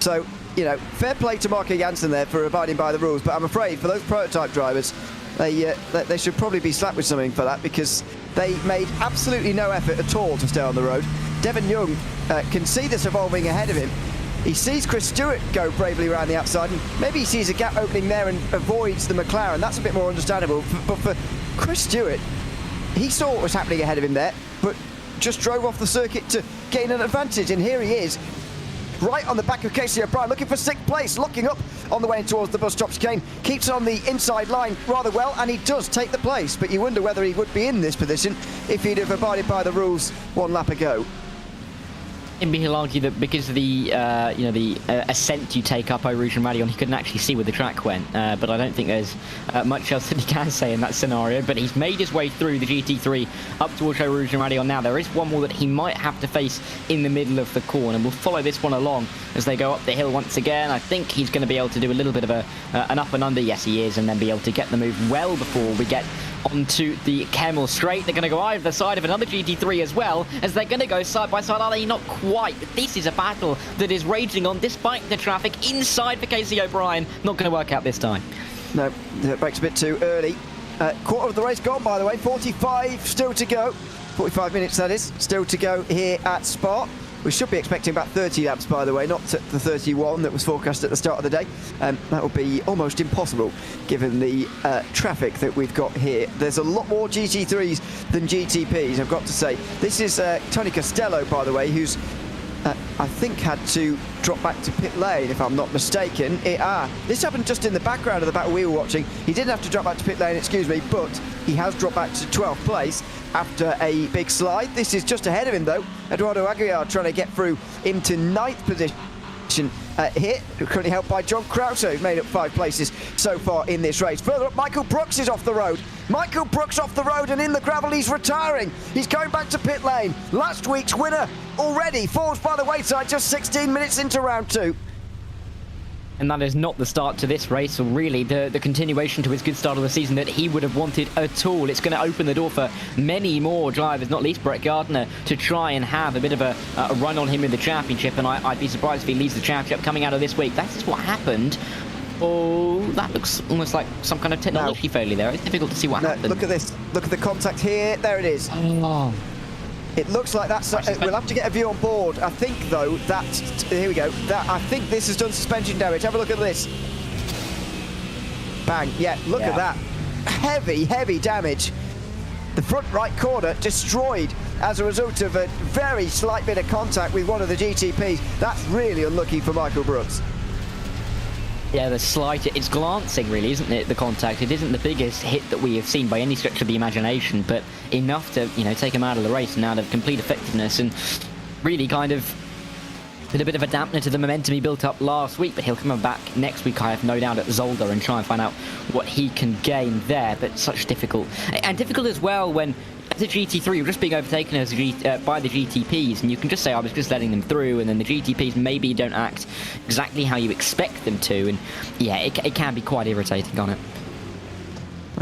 So, you know, fair play to Marco Janssen there for abiding by the rules, but I'm afraid for those prototype drivers, they should probably be slapped with something for that, because they made absolutely no effort at all to stay on the road. Devon Young can see this evolving ahead of him. He sees Chris Stewart go bravely around the outside, and maybe he sees a gap opening there and avoids the McLaren. That's a bit more understandable. But for Chris Stewart, he saw what was happening ahead of him there, but just drove off the circuit to gain an advantage. And here he is, right on the back of Casey O'Brien, looking for 6th place, looking up on the way towards the bus stop chicane. Keeps on the inside line rather well, and he does take the place. But you wonder whether he would be in this position if he'd have abided by the rules one lap ago. And he'll argue that because of the ascent you take up Rouge and Radion, he couldn't actually see where the track went. But I don't think there's much else that he can say in that scenario. But he's made his way through the GT3 up towards Rouge and Radion now. There is one more that he might have to face in the middle of the corner. We'll follow this one along as they go up the hill once again. I think he's going to be able to do a little bit of an up and under. Yes, he is. And then be able to get the move well before we get onto the Kemmel Straight. They're going to go either side of another GT3 as well, as they're going to go side by side. Are they? Not quite. But this is a battle that is raging on despite the traffic inside for Casey O'Brien. Not going to work out this time. No, the break's a bit too early. Quarter of the race gone, by the way. 45 still to go. 45 minutes, that is, still to go here at Spa. We should be expecting about 30 laps, by the way, not the 31 that was forecast at the start of the day. That will be almost impossible, given the traffic that we've got here. There's a lot more GT3s than GTPs, I've got to say. This is Tony Costello, by the way, who's, I think, had to drop back to pit lane, if I'm not mistaken. This happened just in the background of the battle we were watching. He didn't have to drop back to pit lane, excuse me, but he has dropped back to 12th place after a big slide. This is just ahead of him, though. Eduardo Aguiar trying to get through into 9th position here, currently helped by John Krause, who's made up 5 places so far in this race. Further up, Michael Brooks is off the road. Michael Brooks off the road, and in the gravel he's retiring. He's going back to pit lane. Last week's winner already falls by the wayside just 16 minutes into round 2. And that is not the start to this race, or really the continuation to his good start of the season that he would have wanted at all. It's going to open the door for many more drivers, not least Brett Gardner, to try and have a bit of a run on him in the championship. And I'd be surprised if he leads the championship coming out of this week. That is what happened. Oh, that looks almost like some kind of technology failure there. It's difficult to see what happened. Look at this. Look at the contact here. There it is. Oh. It looks like that's... we'll have to get a view on board. I think, though, that... Here we go. I think this has done suspension damage. Have a look at this. Bang. Yeah, look at that. Heavy, heavy damage. The front right corner destroyed as a result of a very slight bit of contact with one of the GTPs. That's really unlucky for Michael Brooks. Yeah, the slight, it's glancing really, isn't it, the contact? It isn't the biggest hit that we have seen by any stretch of the imagination, but enough to, you know, take him out of the race and out of complete effectiveness, and really kind of put a bit of a dampener to the momentum he built up last week. But he'll come back next week, I have no doubt, at Zolder and try and find out what he can gain there. But such difficult, and difficult as well when as a GT3 you're just being overtaken as by the GTPs, and you can just say I was just letting them through, and then the GTPs maybe don't act exactly how you expect them to, and yeah, it can be quite irritating, can't it?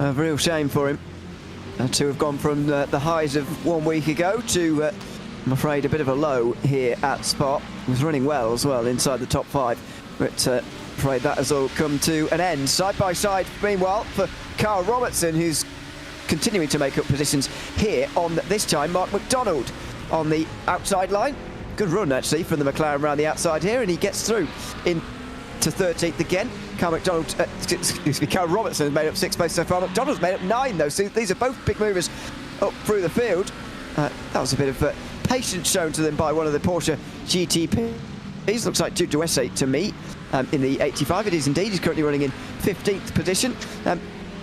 A real shame for him to have gone from the highs of 1 week ago to, I'm afraid, a bit of a low here at Spa. He was running well as well inside the top 5, but afraid that has all come to an end. Side by side, meanwhile, for Carl Robertson, who's continuing to make up positions here on this time. Mark McDonald on the outside line. Good run, actually, from the McLaren around the outside here, and he gets through into 13th again. Carl Robertson has made up 6 places so far. McDonald's made up 9, though, so these are both big movers up through the field. That was a bit of patience shown to them by one of the Porsche GTPs. Looks like Duke Duesse to me in the 85. It is indeed. He's currently running in 15th position.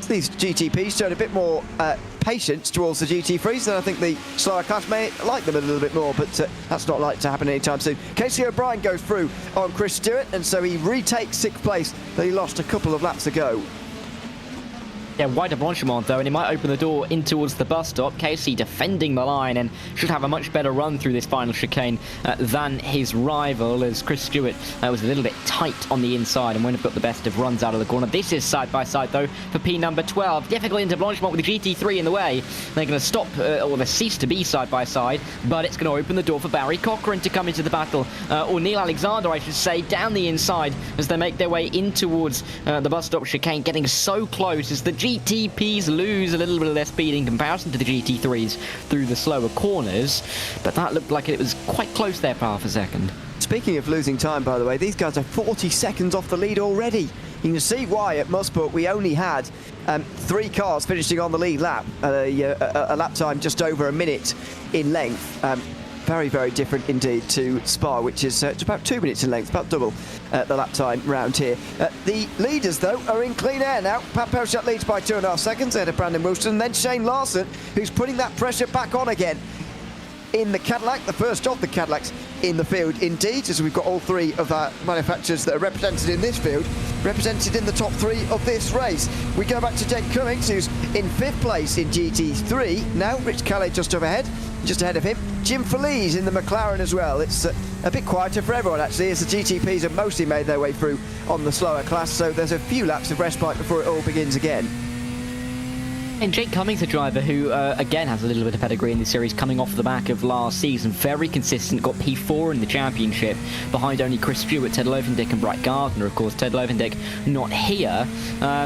These GTPs showed a bit more patience towards the GT3s, then I think the slower class may like them a little bit more, but that's not likely to happen anytime soon. Casey O'Brien goes through on Chris Stewart, and so he retakes 6th place that he lost a couple of laps ago. Yeah, wide of Blanchimont though, and he might open the door in towards the bus stop. Casey defending the line and should have a much better run through this final chicane than his rival, as Chris Stewart was a little bit tight on the inside and wouldn't have got the best of runs out of the corner. This is side by side though for P number 12. Difficult into Blanchimont with the GT3 in the way. They're going to stop, or they cease to be side by side, but it's going to open the door for Barry Cochran to come into the battle. Or Neil Alexander, I should say, down the inside as they make their way in towards the bus stop chicane, getting so close as the GTPs lose a little bit of their speed in comparison to the GT3s through the slower corners, but that looked like it was quite close there for half a second. Speaking of losing time, by the way, these guys are 40 seconds off the lead already. You can see why at Mosport we only had 3 cars finishing on the lead lap, a lap time just over a minute in length. Very, very different indeed to Spa, which is it's about 2 minutes in length, about double the lap time round here. The leaders, though, are in clean air now. Pat Pelchat leads by 2.5 seconds ahead of Brandon Wilson, then Shane Larson, who's putting that pressure back on again in the Cadillac, the first of the Cadillacs in the field indeed, as we've got all 3 of our manufacturers that are represented in this field, represented in the top 3 of this race. We go back to Jake Cummings, who's in 5th place in GT3 now. Rich Calais just ahead of him. Jim Feliz in the McLaren as well. It's a bit quieter for everyone actually, as the GTPs have mostly made their way through on the slower class, so there's a few laps of respite before it all begins again. And Jake Cummings, a driver who, again, has a little bit of pedigree in this series, coming off the back of last season. Very consistent, got P4 in the championship, behind only Chris Stewart, Ted Lovendick and Brett Gardner, of course. Ted Lovendick not here,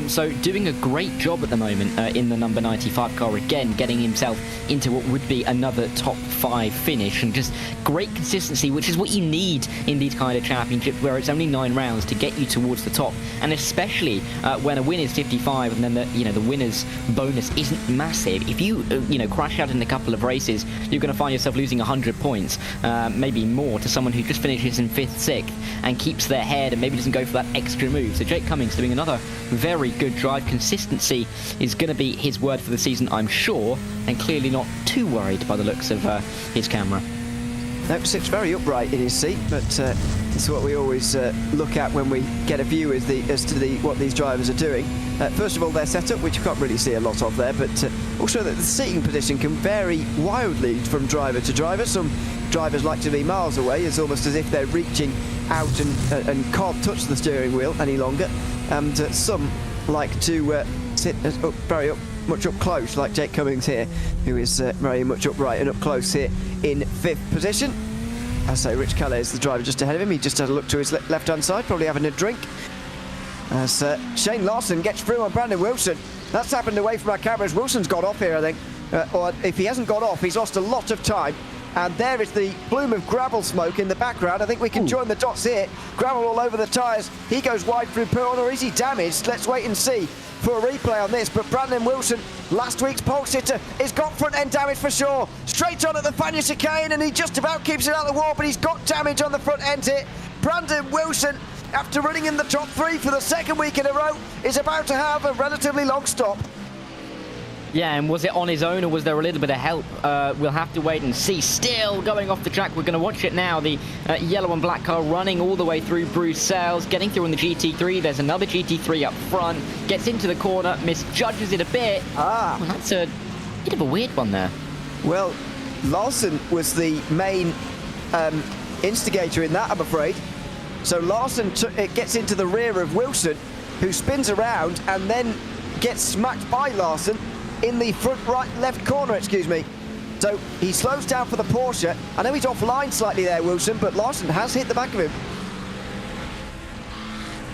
so doing a great job at the moment in the number 95 car, again, getting himself into what would be another top 5 finish, and just great consistency, which is what you need in these kind of championships, where it's only 9 rounds to get you towards the top, and especially when a win is 55, and then the winner's bonus isn't massive. If you crash out in a couple of races, you're going to find yourself losing 100 points, maybe more, to someone who just finishes in 5th, 6th and keeps their head and maybe doesn't go for that extra move. So Jake Cummings doing another very good drive. Consistency is going to be his word for the season, I'm sure, and clearly not too worried by the looks of his camera. No, sits very upright in his seat, but it's what we always look at when we get a view as to what these drivers are doing. First of all, their setup, which you can't really see a lot of there, but also that the seating position can vary wildly from driver to driver. Some drivers like to be miles away, it's almost as if they're reaching out and can't touch the steering wheel any longer, and some like to sit much up close, like Jake Cummings here, who is very much upright and up close here in 5th position. I say Rich Calais is the driver just ahead of him. He just had a look to his left-hand side, probably having a drink. As Shane Larson gets through on Brandon Wilson. That's happened away from our cameras. Wilson's got off here, I think. Or if he hasn't got off, he's lost a lot of time. And there is the plume of gravel smoke in the background. I think we can join the dots here. Gravel all over the tyres. He goes wide through Pearl, or is he damaged? Let's wait and see for a replay on this. But Brandon Wilson, last week's pole sitter, has got front end damage for sure. Straight on at the Fania chicane, and he just about keeps it out of the wall, but he's got damage on the front end here. Brandon Wilson, after running in the top 3 for the 2nd week in a row, is about to have a relatively long stop. Yeah, and was it on his own, or was there a little bit of help? We'll have to wait and see. Still going off the track. We're going to watch it now. The yellow and black car running all the way through Bruxelles, getting through on the GT3. There's another GT3 up front. Gets into the corner, misjudges it a bit. Well, that's a bit of a weird one there. Well, Larson was the main instigator in that, I'm afraid. So Larson gets into the rear of Wilson, who spins around and then gets smacked by Larson in the front left corner, excuse me. So he slows down for the Porsche. I know he's offline slightly there, Wilson, but Larson has hit the back of him.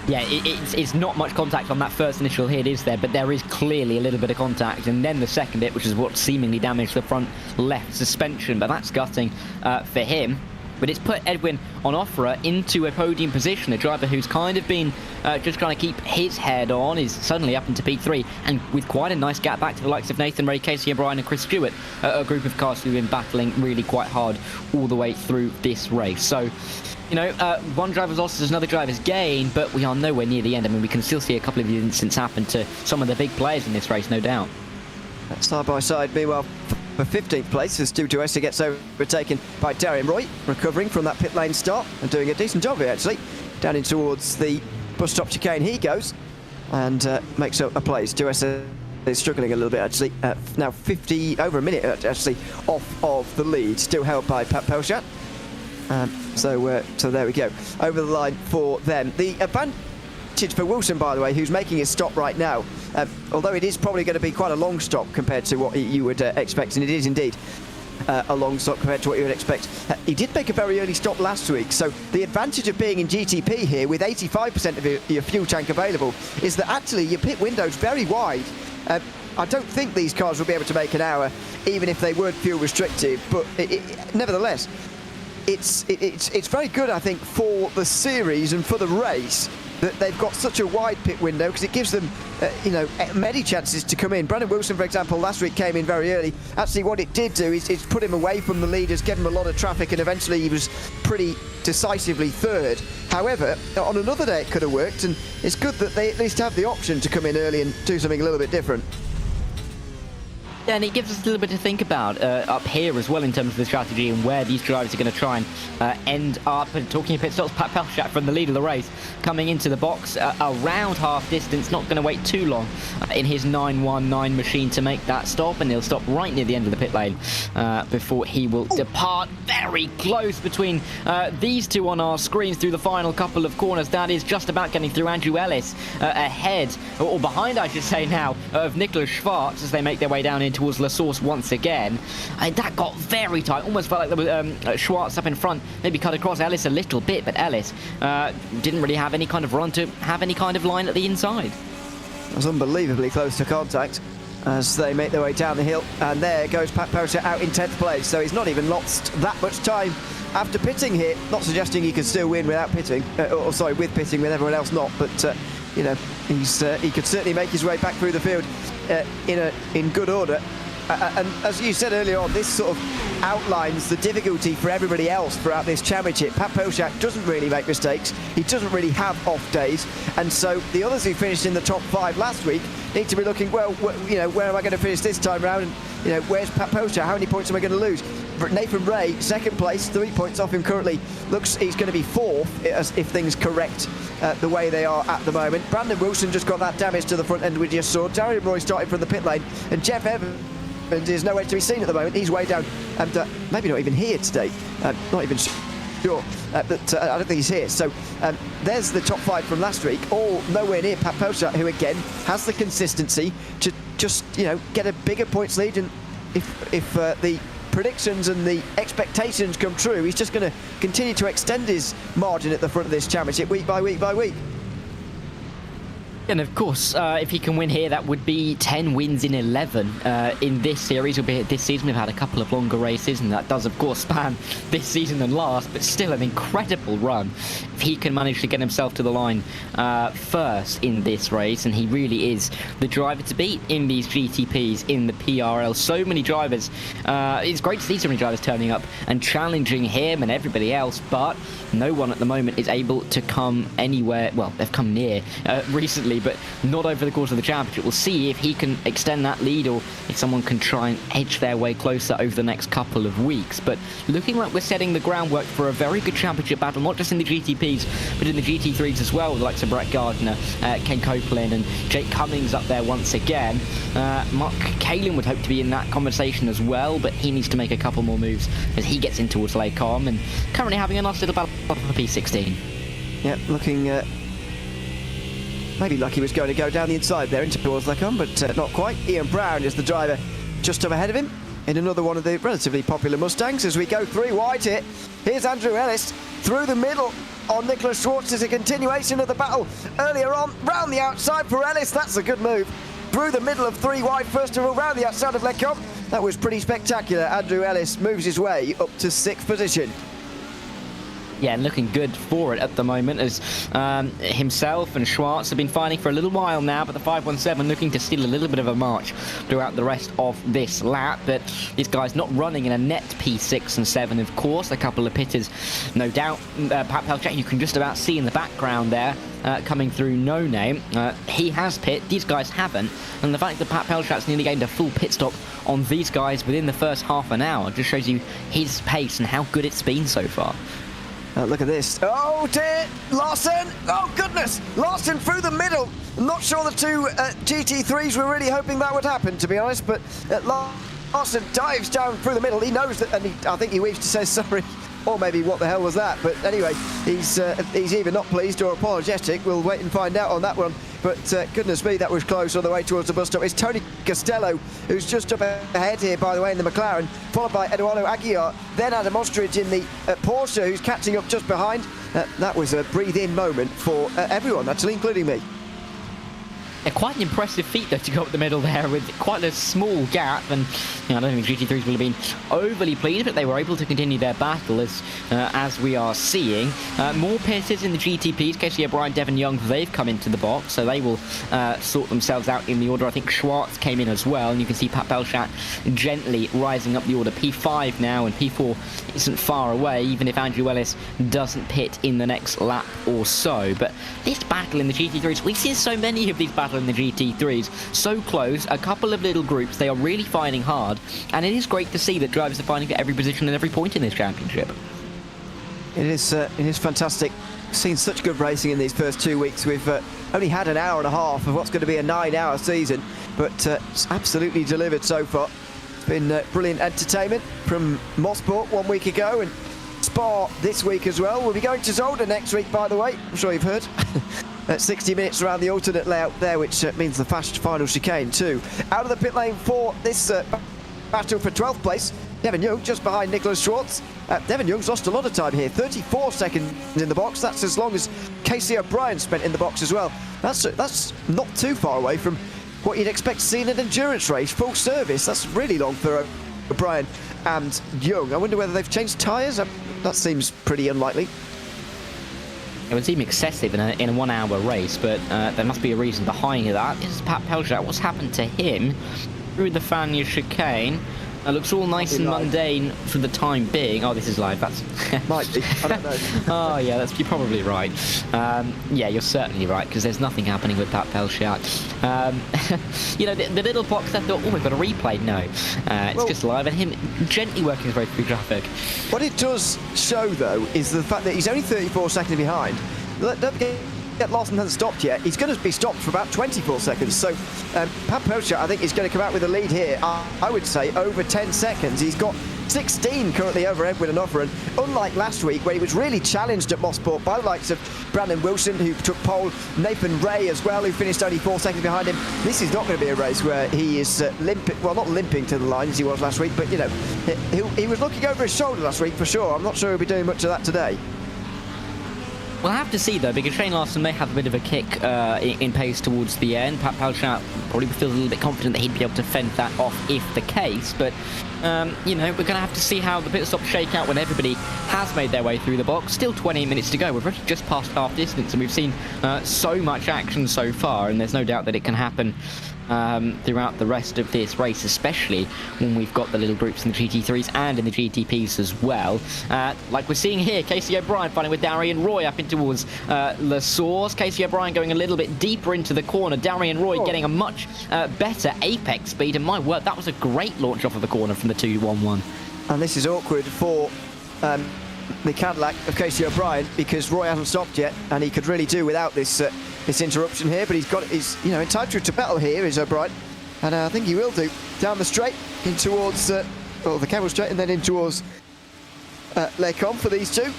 Yeah, it's not much contact on that first initial hit, is there? But there is clearly a little bit of contact. And then the second hit, which is what seemingly damaged the front left suspension. But that's gutting for him. But it's put Edwin Onofre into a podium position. A driver who's kind of been just trying to keep his head on is suddenly up into P3. And with quite a nice gap back to the likes of Nathan Ray, Casey O'Brien and Chris Stewart. A group of cars who've been battling really quite hard all the way through this race. So, you know, one driver's loss is another driver's gain, but we are nowhere near the end. I mean, we can still see a couple of incidents happen to some of the big players in this race, no doubt. Side by side, meanwhile, for 15th place, as Stu Duessa gets overtaken by Darian Roy, recovering from that pit lane start and doing a decent job here, actually. Down in towards the bus stop chicane he goes and makes up a place. Duessa is struggling a little bit, actually. Now over a minute, actually, off of the lead, still held by Pat Pelchat. So there we go, over the line for them. The advantage for Wilson, by the way, who's making his stop right now, although it is probably going to be quite a long stop compared to what you would expect, and it is indeed a long stop compared to what you would expect. He did make a very early stop last week, so the advantage of being in GTP here with 85% of your fuel tank available is that actually your pit window's very wide. I don't think these cars will be able to make an hour, even if they weren't fuel restricted, but nevertheless, it's very good, I think, for the series and for the race that they've got such a wide pit window, because it gives them, you know, many chances to come in. Brandon Wilson, for example, last week came in very early. Actually, what it did do is put him away from the leaders, gave him a lot of traffic, and eventually he was pretty decisively third. However, on another day it could have worked, and it's good that they at least have the option to come in early and do something a little bit different. Yeah, and it gives us a little bit to think about up here as well in terms of the strategy and where these drivers are going to try and end up. And talking of pit stops, Pat Pelchat from the lead of the race coming into the box around half distance, not going to wait too long in his 919 machine to make that stop, and he'll stop right near the end of the pit lane before he will depart. Very close between these two on our screens through the final couple of corners. That is just about getting through. Andrew Ellis ahead, or behind I should say now, of Nicholas Schwartz as they make their way down into towards La Source once again. And that got very tight. Almost felt like there was Schwartz up in front, maybe cut across Ellis a little bit, but Ellis didn't really have any kind of run to have any kind of line at the inside. It was unbelievably close to contact as they make their way down the hill, and there goes Pat Pelchat out in 10th place, so he's not even lost that much time after pitting here. Not suggesting he could still win without pitting, with pitting with everyone else not, but you know, he could certainly make his way back through the field in good order. And as you said earlier on, this sort of outlines the difficulty for everybody else throughout this championship. Pat Pelchat doesn't really make mistakes. He doesn't really have off days. And so the others who finished in the top 5 last week need to be looking, well, you know, where am I going to finish this time round? And, you know, where's Pat Pelchat? How many points am I going to lose? Nathan Ray, 2nd place, 3 points off him currently. Looks he's going to be 4th if things correct the way they are at the moment. Brandon Wilson just got that damage to the front end we just saw. Darian Roy starting from the pit lane. And Jeff Evans is nowhere to be seen at the moment. He's way down and maybe not even here today. Not even sure. But I don't think he's here. So there's the top 5 from last week, all nowhere near Pat Pelchat, who again has the consistency to just, you know, get a bigger points lead. And if the predictions and the expectations come true, he's just going to continue to extend his margin at the front of this championship week by week by week. And of course, if he can win here, that would be 10 wins in 11 in this series. Albeit this season we've had a couple of longer races, and that does of course span this season and last, but still an incredible run if he can manage to get himself to the line first in this race. And he really is the driver to beat in these GTPs in the PRL. So many drivers, it's great to see so many drivers turning up and challenging him and everybody else, but no one at the moment is able to come anywhere. Well, they've come near recently, but not over the course of the championship. We'll see if he can extend that lead, or if someone can try and edge their way closer over the next couple of weeks. But looking like we're setting the groundwork for a very good championship battle, not just in the GTPs, but in the GT3s as well, with the likes of Brett Gardner, Ken Copeland and Jake Cummings up there once again. Mark Kalin would hope to be in that conversation as well, but he needs to make a couple more moves as he gets in towards Lake Com, and currently having a nice little battle for P16. Yeah, looking maybe Lucky was going to go down the inside there into towards Lecombe, but not quite. Ian Brown is the driver just up ahead of him in another one of the relatively popular Mustangs as we go 3 wide here. Here's Andrew Ellis through the middle on Nicholas Schwartz. As a continuation of the battle earlier on, round the outside for Ellis. That's a good move. Through the middle of 3 wide, first of all, round the outside of Lecombe. That was pretty spectacular. Andrew Ellis moves his way up to 6th position. Yeah, and looking good for it at the moment as himself and Schwartz have been fighting for a little while now, but the 517 looking to steal a little bit of a march throughout the rest of this lap. But this guy's not running in a net P6 and 7, of course. A couple of pitters, no doubt. Pat Pelchat, you can just about see in the background there, coming through No Name. He has pit, these guys haven't, and the fact that Pat Pelchat's nearly gained a full pit stop on these guys within the first half an hour just shows you his pace and how good it's been so far. Look at this. Oh dear, Larson. Oh goodness, Larson through the middle. I'm not sure the 2 GT3s were really hoping that would happen, to be honest, but Larson dives down through the middle. He knows that, and I think he wished to say sorry, or maybe what the hell was that? But anyway, he's either not pleased or apologetic. We'll wait and find out on that one. But goodness me, that was close all the way towards the bus stop. It's Tony Costello, who's just up ahead here, by the way, in the McLaren, followed by Eduardo Aguiar, then Adam Ostrich in the Porsche, who's catching up just behind. That was a breathe-in moment for everyone, actually, including me. Yeah, quite an impressive feat, though, to go up the middle there with quite a small gap, and I don't think the GT3s will have been overly pleased, but they were able to continue their battle as we are seeing. More pitters in the GTPs. Casey O'Brien, Devon Young, they've come into the box, so they will sort themselves out in the order. I think Schwartz came in as well, and you can see Pat Pelchat gently rising up the order. P5 now, and P4 isn't far away, even if Andrew Ellis doesn't pit in the next lap or so. But this battle in the GT3s, we've seen so many of these battles in the GT3s, so close, a couple of little groups, they are really fighting hard, and it is great to see that drivers are fighting for every position and every point in this championship. It is fantastic. Seen such good racing in these first 2 weeks. We've only had an hour and a half of what's going to be a 9-hour season, but it's absolutely delivered so far. It's been brilliant entertainment from Mosport 1 week ago, and Spa this week as well. We'll be going to Zolder next week, by the way. I'm sure you've heard. 60 minutes around the alternate layout there, which means the fast final chicane too. Out of the pit lane for this battle for 12th place, Devon Young just behind Nicholas Schwartz. Devon Young's lost a lot of time here, 34 seconds in the box. That's as long as Casey O'Brien spent in the box as well. That's not too far away from what you'd expect to see in an endurance race, full service. That's really long for O'Brien and Young. I wonder whether they've changed tyres. That seems pretty unlikely. It would seem excessive in a 1 hour race, but there must be a reason behind that. This is Pat Pelchat. What's happened to him through the Fania chicane? It looks all nice and mundane for the time being. Oh, this is live. That's might be. I don't know. Oh, yeah, you're probably right. Yeah, you're certainly right, because there's nothing happening with Pat Pelchat. You know, the little box, I thought, oh, we've got a replay. No, it's just live, and him gently working his way through traffic. What it does show, though, is the fact that he's only 34 seconds behind. Don't forget, Larson hasn't stopped yet. He's going to be stopped for about 24 seconds. So Pat Pelchat, I think, is going to come out with a lead here. I would say over 10 seconds. He's got 16 currently over Edwin Onofre, and unlike last week where he was really challenged at Mosport by the likes of Brandon Wilson, who took pole, Nathan Ray as well, who finished only 4 seconds behind him. This is not going to be a race where he is limping, well, not limping to the line as he was last week, but you know, he was looking over his shoulder last week for sure. I'm not sure he'll be doing much of that today. We'll have to see, though, because Shane Larson may have a bit of a kick in pace towards the end. Pat Pelchat probably feels a little bit confident that he'd be able to fend that off if the case. But, you know, we're going to have to see how the pit stops shake out when everybody has made their way through the box. Still 28 minutes to go. We've already just passed half distance, and we've seen so much action so far, and there's no doubt that it can happen throughout the rest of this race, especially when we've got the little groups in the GT3s and in the GTPs as well. Like we're seeing here, Casey O'Brien fighting with Darian Roy up in towards La Source. Casey O'Brien going a little bit deeper into the corner. Darian Roy getting a much better apex speed, and my word, that was a great launch off of the corner from the 211. And this is awkward for the Cadillac of Casey O'Brien, because Roy hasn't stopped yet, and he could really do without this this interruption here, but he's you know, entitled to battle here is O'Brien, and I think he will do. Down the straight in towards well, the Camel Straight, and then in towards Lecombe for these two.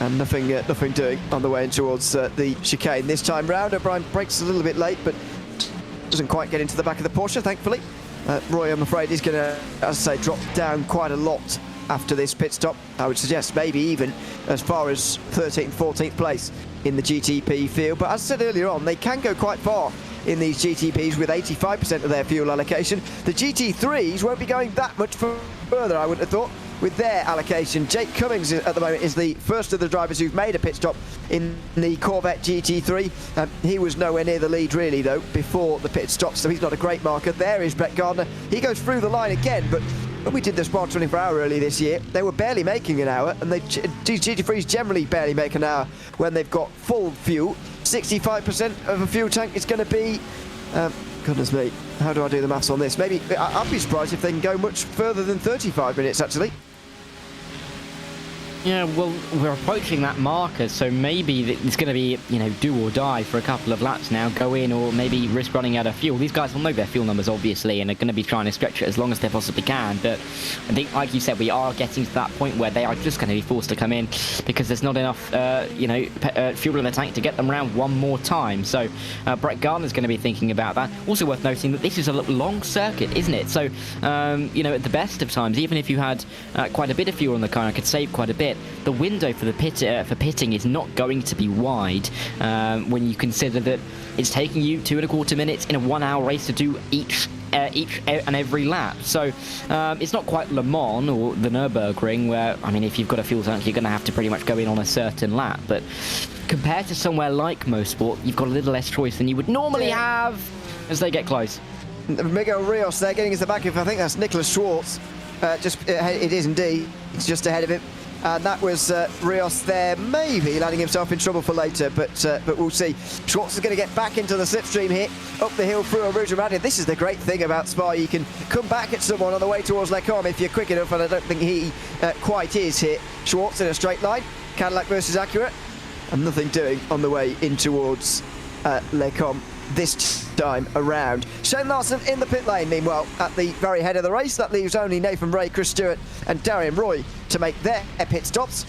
And nothing doing on the way in towards the chicane this time round. O'Brien brakes a little bit late, but doesn't quite get into the back of the Porsche, thankfully. Roy, I'm afraid, is going to, as I say, drop down quite a lot after this pit stop. I would suggest maybe even as far as 13th, 14th place in the GTP field. But as I said earlier on, they can go quite far in these GTPs with 85% of their fuel allocation. The GT3s won't be going that much further, I would have thought, with their allocation. Jake Cummings at the moment is the first of the drivers who've made a pit stop in the Corvette GT3. He was nowhere near the lead really though before the pit stop, so he's not a great marker. There is Brett Gardner. He goes through the line again, but when we did the Spa 24 hour early this year, they were barely making an hour, and these GT3s generally barely make an hour when they've got full fuel. 65% of a fuel tank is going to be goodness me, how do I do the maths on this? Maybe I'd be surprised if they can go much further than 35 minutes actually. Yeah, well, we're approaching that marker, so maybe it's going to be, you know, do or die for a couple of laps now, go in or maybe risk running out of fuel. These guys will know their fuel numbers, obviously, and are going to be trying to stretch it as long as they possibly can, but I think, like you said, we are getting to that point where they are just going to be forced to come in because there's not enough, fuel in the tank to get them around one more time, so Brett Gardner's going to be thinking about that. Also worth noting that this is a long circuit, isn't it? So, at the best of times, even if you had quite a bit of fuel in the car, I could save quite a bit. The window for the pitting is not going to be wide when you consider that it's taking you 2.25 minutes in a 1 hour race to do each and every lap. So it's not quite Le Mans or the Nürburgring where, I mean, if you've got a fuel tank, you're going to have to pretty much go in on a certain lap. But compared to somewhere like Motorsport, you've got a little less choice than you would normally have as they get close. Miguel Rios there getting into the back of, I think that's Nicholas Schwartz. It is indeed. It's just ahead of him. And that was Rios there, maybe landing himself in trouble for later, but we'll see. Schwartz is going to get back into the slipstream here, up the hill through a Rouge and This is the great thing about Spa. You can come back at someone on the way towards Les Combes if you're quick enough, and I don't think he quite is here. Schwartz in a straight line, Cadillac versus Acura, and nothing doing on the way in towards Les Combes this time around. Shane Larson in the pit lane, meanwhile, at the very head of the race. That leaves only Nathan Ray, Chris Stewart and Darian Roy to make their pit stops.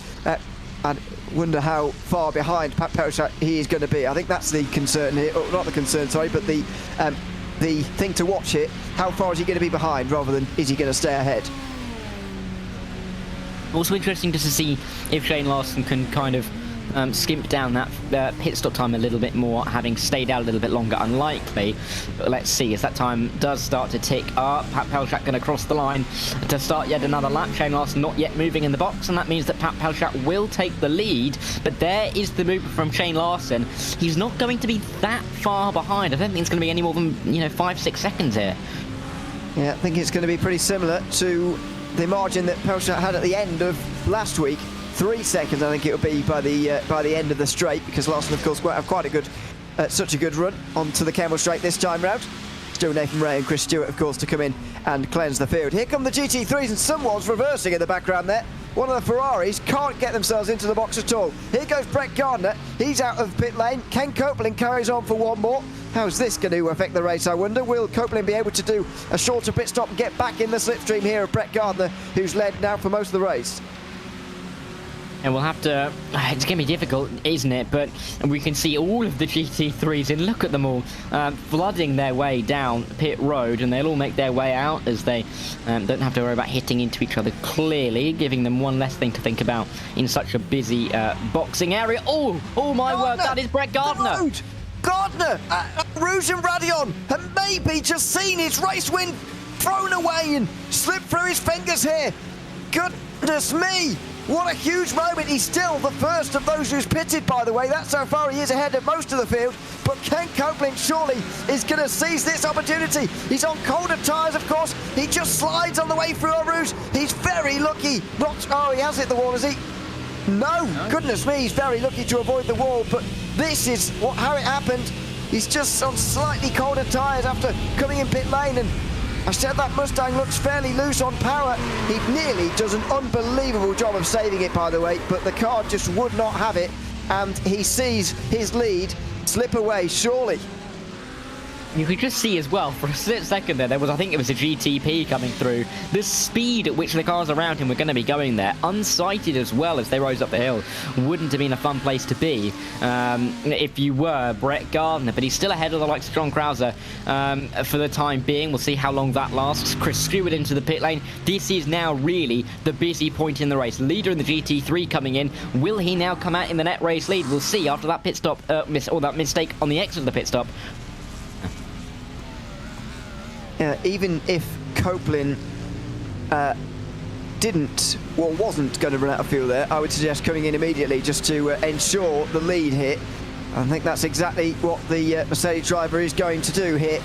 And wonder how far behind Pat Pelchat he is going to be. I think that's the concern here, or not the concern, sorry, but the thing to watch here. How far is he going to be behind rather than is he going to stay ahead? Also interesting just to see if Shane Larson can kind of skimp down that pit stop time a little bit more, having stayed out a little bit longer. Unlikely, but let's see as that time does start to tick up. Pat Pelchat going to cross the line to start yet another lap. Shane Larson not yet moving in the box, and that means that Pat Pelchat will take the lead, but there is the movement from Shane Larson. He's not going to be that far behind. I don't think it's going to be any more than 5-6 seconds here. Yeah, I think it's going to be pretty similar to the margin that Pelchat had at the end of last week. 3 seconds, I think it'll be by the end of the straight, because Larson, of course, will have quite a good, such a good run onto the Kemmel Straight this time round. Still Nathan Ray and Chris Stewart, of course, to come in and cleanse the field. Here come the GT3s, and someone's reversing in the background there. One of the Ferraris can't get themselves into the box at all. Here goes Brett Gardner. He's out of pit lane. Ken Copeland carries on for one more. How's this going to affect the race, I wonder? Will Copeland be able to do a shorter pit stop and get back in the slipstream here of Brett Gardner, who's led now for most of the race? And we'll have to... It's going to be difficult, isn't it? But we can see all of the GT3s, and look at them all, flooding their way down pit road, and they'll all make their way out as they don't have to worry about hitting into each other clearly, giving them one less thing to think about in such a busy boxing area. Oh my word, that is Brett Gardner! Gardner, Rouge and Radion, and maybe just seen his race win thrown away and slipped through his fingers here. Goodness me! What a huge moment. He's still the first of those who's pitted, by the way. That's how far he is ahead of most of the field. But Ken Copeland surely is going to seize this opportunity. He's on colder tyres, of course. He just slides on the way through Eau Rouge. He's very lucky. He has hit the wall, has he? No, goodness me, he's very lucky to avoid the wall. But this is how it happened. He's just on slightly colder tyres after coming in pit lane, and I said that Mustang looks fairly loose on power. He nearly does an unbelievable job of saving it, by the way, but the car just would not have it, and he sees his lead slip away, surely. You could just see as well, for a split second there was, I think it was a GTP coming through. The speed at which the cars around him were going to be going there, unsighted as well as they rose up the hill, wouldn't have been a fun place to be if you were Brett Gardner. But he's still ahead of the likes of John Krauser for the time being. We'll see how long that lasts. Chris Stewart into the pit lane. This is now really the busy point in the race. Leader in the GT3 coming in. Will he now come out in the net race lead? We'll see after that pit stop, or that mistake on the exit of the pit stop. Even if Copeland wasn't going to run out of fuel there, I would suggest coming in immediately just to ensure the lead here. I think that's exactly what the Mercedes driver is going to do here.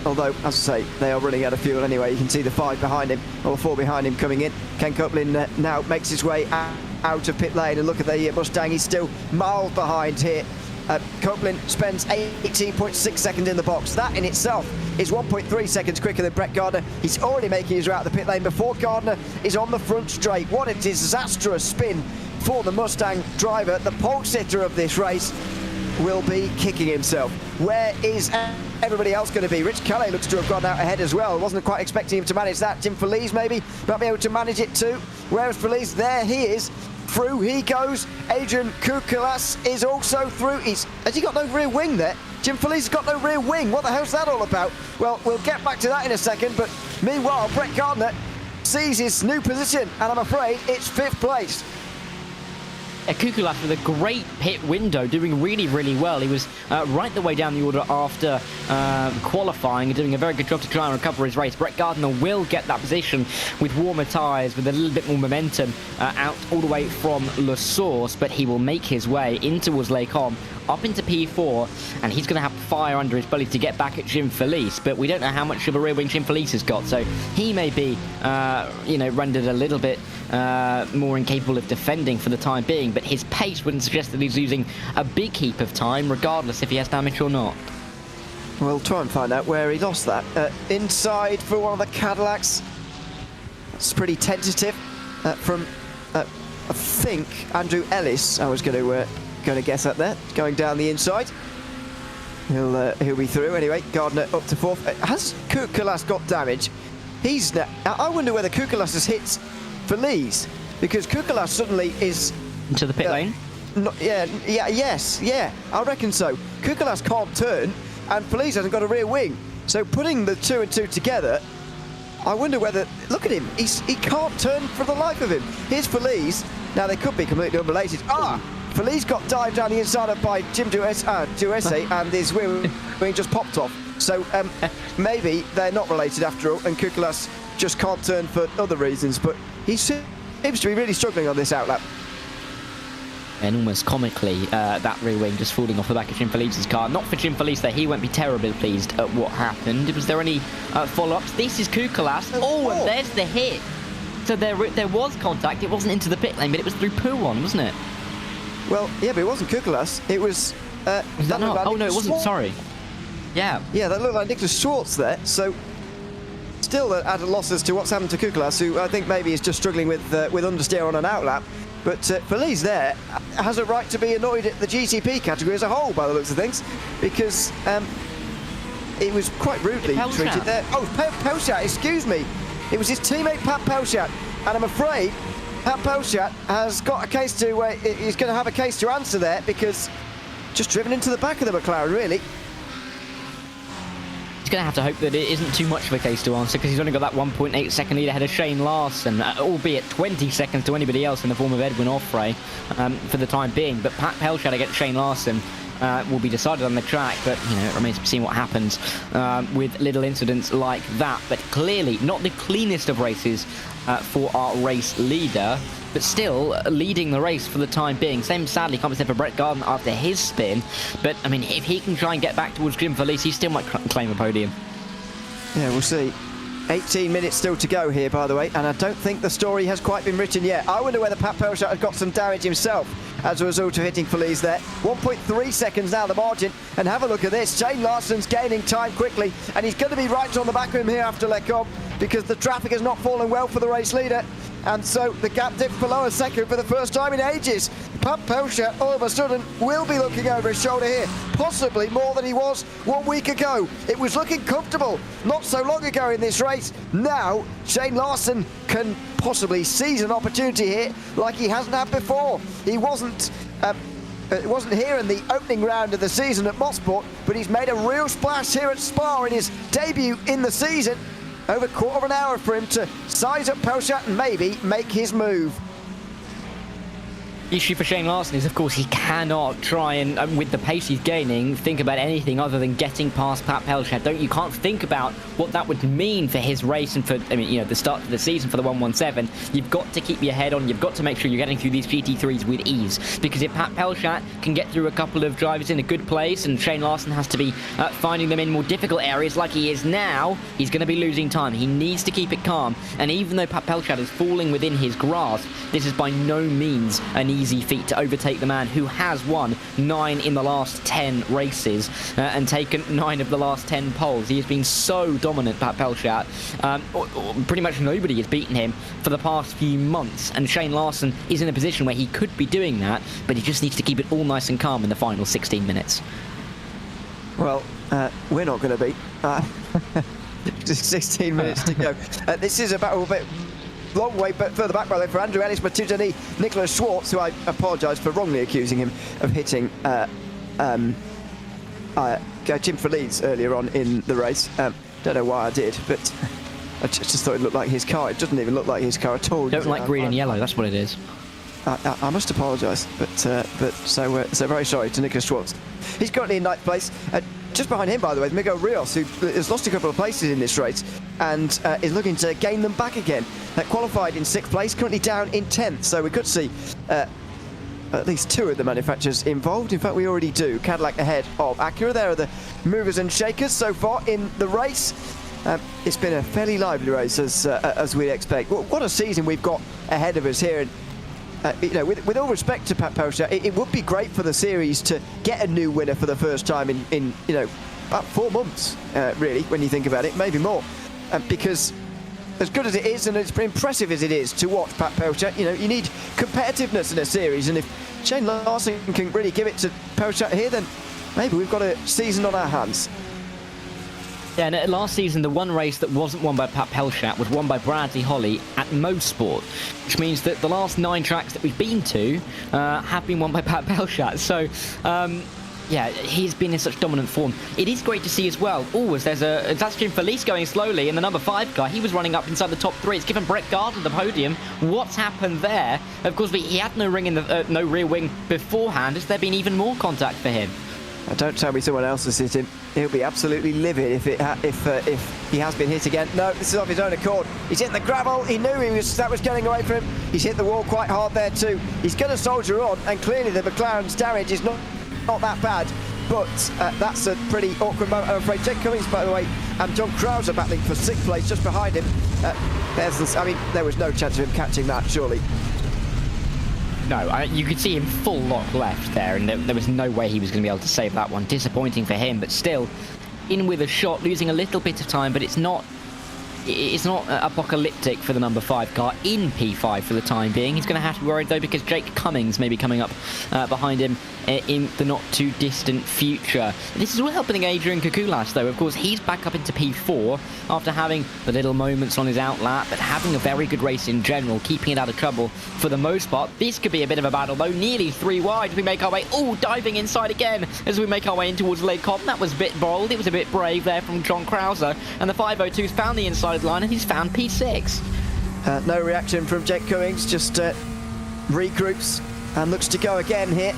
Although, as I say, they are running out of fuel anyway. You can see the 5 behind him, or the 4 behind him coming in. Ken Copeland now makes his way out of pit lane, and look at the Mustang, he's still miles behind here. Copeland spends 18.6 seconds in the box. That in itself is 1.3 seconds quicker than Brett Gardner. He's already making his way out of the pit lane before Gardner is on the front straight. What a disastrous spin for the Mustang driver. The pole sitter of this race will be kicking himself. Where is everybody else going to be? Rich Calais looks to have gone out ahead as well. Wasn't quite expecting him to manage that. Jim Feliz maybe might be able to manage it too. Where's Feliz? There he is. Through he goes. Adrian Kukulas is also through. Has he got no rear wing there? Jim Feliz has got no rear wing. What the hell's that all about? Well, we'll get back to that in a second, but meanwhile, Brett Gardner sees his new position, and I'm afraid it's 5th place. Kukulas with a great pit window, doing really, really well. He was right the way down the order after qualifying and doing a very good job to try and recover his race. Brett Gardner will get that position with warmer tyres, with a little bit more momentum out all the way from La Source, but he will make his way in towards Les Combes, up into P4, and he's going to have fire under his belly to get back at Jim Feliz, but we don't know how much of a rear wing Jim Feliz has got, so he may be, rendered a little bit more incapable of defending for the time being, but his pace wouldn't suggest that he's losing a big heap of time, regardless if he has damage or not. We'll try and find out where he lost that. Inside for one of the Cadillacs. That's pretty tentative from, I think, Andrew Ellis. I was going to guess at there. Going down the inside. He'll be through anyway. Gardner up to 4th. Has Kukulas got damage? I wonder whether Kukulas has hit Feliz, because Kukulas suddenly is into the pit lane. Yes, I reckon so. Kukulas can't turn, and Feliz hasn't got a rear wing. So putting the 2 and 2 together, I wonder whether. Look at him. He can't turn for the life of him. Here's Feliz. Now they could be completely unrelated. Feliz got dived down the inside of by Jim Duesse, and his rear wing just popped off. So maybe they're not related after all, and Kukulas just can't turn for other reasons. But he seems to be really struggling on this outlap. And almost comically, that rear wing just falling off the back of Jim Feliz's car. Not for Jim Feliz there, he won't be terribly pleased at what happened. Was there any follow-ups? This is Kukulas. And there's the hit. So there was contact. It wasn't into the pit lane, but it was through Pouon, wasn't it? Well, yeah, but it wasn't Kukulas. It was... was that not? Oh, no, it wasn't. Sorry. Yeah. Yeah, that looked like Nicholas Schwartz there. So still at a loss as to what's happened to Kukulas, who I think maybe is just struggling with understeer on an outlap. But Feliz there has a right to be annoyed at the GTP category as a whole, by the looks of things, because it was quite rudely treated there. Oh, Pelchat, excuse me. It was his teammate Pat Pelchat, and I'm afraid Pat Pelchat has got a case to. He's going to have a case to answer there, because just driven into the back of the McLaren, really. Going to have to hope that it isn't too much of a case to answer, because he's only got that 1.8 second lead ahead of Shane Larson, albeit 20 seconds to anybody else in the form of Edwin Offray for the time being. But Pat Pelchat against Shane Larson will be decided on the track, but it remains to be seen what happens with little incidents like that. But clearly not the cleanest of races for our race leader, but still leading the race for the time being. Same, sadly, can't be said for Brett Gardner after his spin, but I mean, if he can try and get back towards Jim Feliz, he still might claim a podium. Yeah, we'll see. 18 minutes still to go here, by the way, and I don't think the story has quite been written yet. I wonder whether Pat Pelchat has got some damage himself as a result of hitting Feliz there. 1.3 seconds now the margin, and have a look at this. Shane Larson's gaining time quickly, and he's going to be right on the back of him here after Les Combes, because the traffic has not fallen well for the race leader. and so the gap dips below a second for the first time in ages. Pat Pelchat all of a sudden will be looking over his shoulder here, possibly more than he was 1 week ago. It was looking comfortable not so long ago in this race. Now Shane Larson can possibly seize an opportunity here like he hasn't had before. It wasn't here in the opening round of the season at Mosport, but he's made a real splash here at Spa in his debut in the season. Over a quarter of an hour for him to size up Pelchat and maybe make his move. The issue for Shane Larson is, of course, he cannot try and, with the pace he's gaining, think about anything other than getting past Pat Pelchat. You can't think about what that would mean for his race and for, the start of the season for the 117. You've got to keep your head on. You've got to make sure you're getting through these GT3s with ease. Because if Pat Pelchat can get through a couple of drivers in a good place and Shane Larson has to be finding them in more difficult areas like he is now, he's going to be losing time. He needs to keep it calm. And even though Pat Pelchat is falling within his grasp, this is by no means an easy feat to overtake the man who has won 9 in the last 10 races and taken 9 of the last 10 poles. He has been so dominant, Pat Pelchat. Pretty much nobody has beaten him for the past few months, and Shane Larson is in a position where he could be doing that, but he just needs to keep it all nice and calm in the final 16 minutes. Well, we're not going to beat. Just 16 minutes to go. This is a battle a bit long way but further back, by the way, for Andrew Ellis, Matutani, Nicholas Schwartz, who I apologise for wrongly accusing him of hitting Jim Feliz earlier on in the race. Don't know why I did, but I just thought it looked like his car. It doesn't even look like his car at all. Don't like green and yellow, that's what it is. I must apologise, but so very sorry to Nicholas Schwartz. He's currently in 9th place. Just behind him, by the way, Miguel Rios, who has lost a couple of places in this race and is looking to gain them back again. Qualified in 6th place, currently down in 10th, so we could see at least 2 of the manufacturers involved. In fact, we already do. Cadillac ahead of Acura. There are the movers and shakers so far in the race. It's been a fairly lively race, as we'd expect. What a season we've got ahead of us here. And with all respect to Pat Pelchat, it would be great for the series to get a new winner for the first time in about 4 months, really, when you think about it, maybe more. Because as good as it is and as impressive as it is to watch Pat Pelchat, you need competitiveness in a series, and if Shane Larson can really give it to Pelchat here, then maybe we've got a season on our hands. Yeah, and last season, the one race that wasn't won by Pat Pelchat was won by Bradley Holly at Mosport, which means that the last 9 tracks that we've been to have been won by Pat Pelchat. So, yeah, he's been in such dominant form. It is great to see as well. That's Jim Feliz going slowly, and the number 5 guy, he was running up inside the top 3. It's given Brett Gardner the podium. What's happened there? Of course, he had no rear wing beforehand. Has there been even more contact for him? Don't tell me someone else has hit him. He'll be absolutely livid if he has been hit again. No, this is off his own accord. He's hit the gravel. He knew that was getting away from him. He's hit the wall quite hard there too. He's going to soldier on, and clearly the McLaren's damage is not that bad. But that's a pretty awkward moment, I'm afraid. Jake Cummings, by the way, and John Krause are battling for 6th place just behind him. There was no chance of him catching that, surely. No, you could see him full lock left there, and there was no way he was going to be able to save that one. Disappointing for him, but still, in with a shot, losing a little bit of time, but it's not apocalyptic for the number 5 car in P5 for the time being. He's going to have to be worried, though, because Jake Cummings may be coming up behind him in the not-too-distant future. This is all helping Adrian Kukulas, though. Of course, he's back up into P4 after having the little moments on his outlap, but having a very good race in general, keeping it out of trouble for the most part. This could be a bit of a battle, though. Nearly 3 wide as we make our way. Oh, diving inside again as we make our way in towards Lake Cobham. That was a bit bold. It was a bit brave there from John Krause. And the 502's found the inside line, and he's found P6. No reaction from Jake Cummings, just regroups and looks to go again here.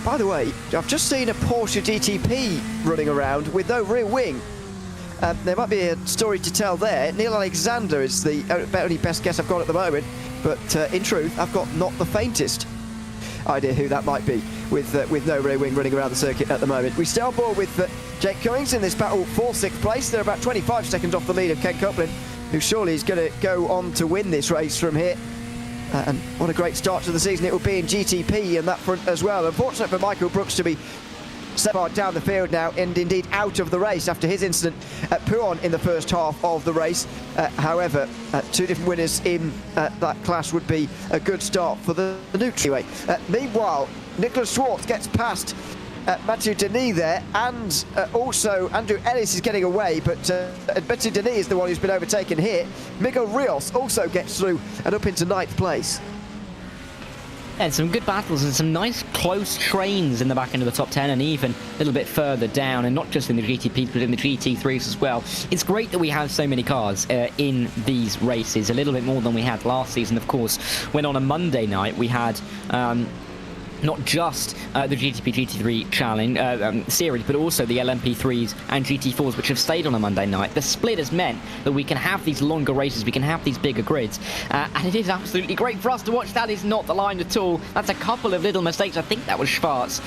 By the way, I've just seen a Porsche GTP running around with no rear wing. There might be a story to tell there. Neil Alexander is the only best guess I've got at the moment, but in truth, I've got not the faintest idea who that might be with no rear wing running around the circuit at the moment. We stay on board with Jake Cummings in this battle for 6th place. They're about 25 seconds off the lead of Ken Copeland, who surely is going to go on to win this race from here. And what a great start to the season it will be in GTP and that front as well. Unfortunate for Michael Brooks to be so far down the field now, and indeed out of the race after his incident at Pouhon in the first half of the race. However, 2 different winners in that class would be a good start for the new anyway. Meanwhile, Nicholas Schwartz gets past Mathieu Denis there, and also Andrew Ellis is getting away, but Mathieu Denis is the one who's been overtaken here. Miguel Rios also gets through and up into 9th place. And some good battles and some nice close trains in the back end of the top 10, and even a little bit further down, and not just in the GTPs but in the GT3s as well. It's great that we have so many cars in these races, a little bit more than we had last season, of course, when on a Monday night we had not just the GTP GT3 challenge series, but also the LMP3s and GT4s, which have stayed on a Monday night. The split has meant that we can have these longer races, we can have these bigger grids, and it is absolutely great for us to watch. That is not the line at all. That's a couple of little mistakes. I think that was Schwartz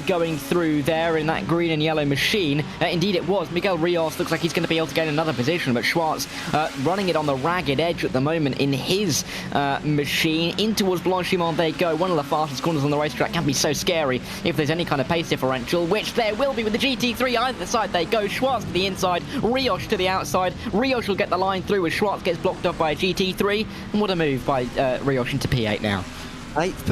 going through there in that green and yellow machine. Indeed it was. Miguel Rios looks like he's going to be able to gain another position, but Schwartz running it on the ragged edge at the moment in his machine. In towards Blanchimont they go, one of the fastest corners on the racetrack. Can be so scary if there's any kind of pace differential, which there will be with the GT3. Either side they go. Schwartz to the inside, Rios to the outside. Rios will get the line through as Schwartz gets blocked off by a GT3. And what a move by Rios into P8 now. 8th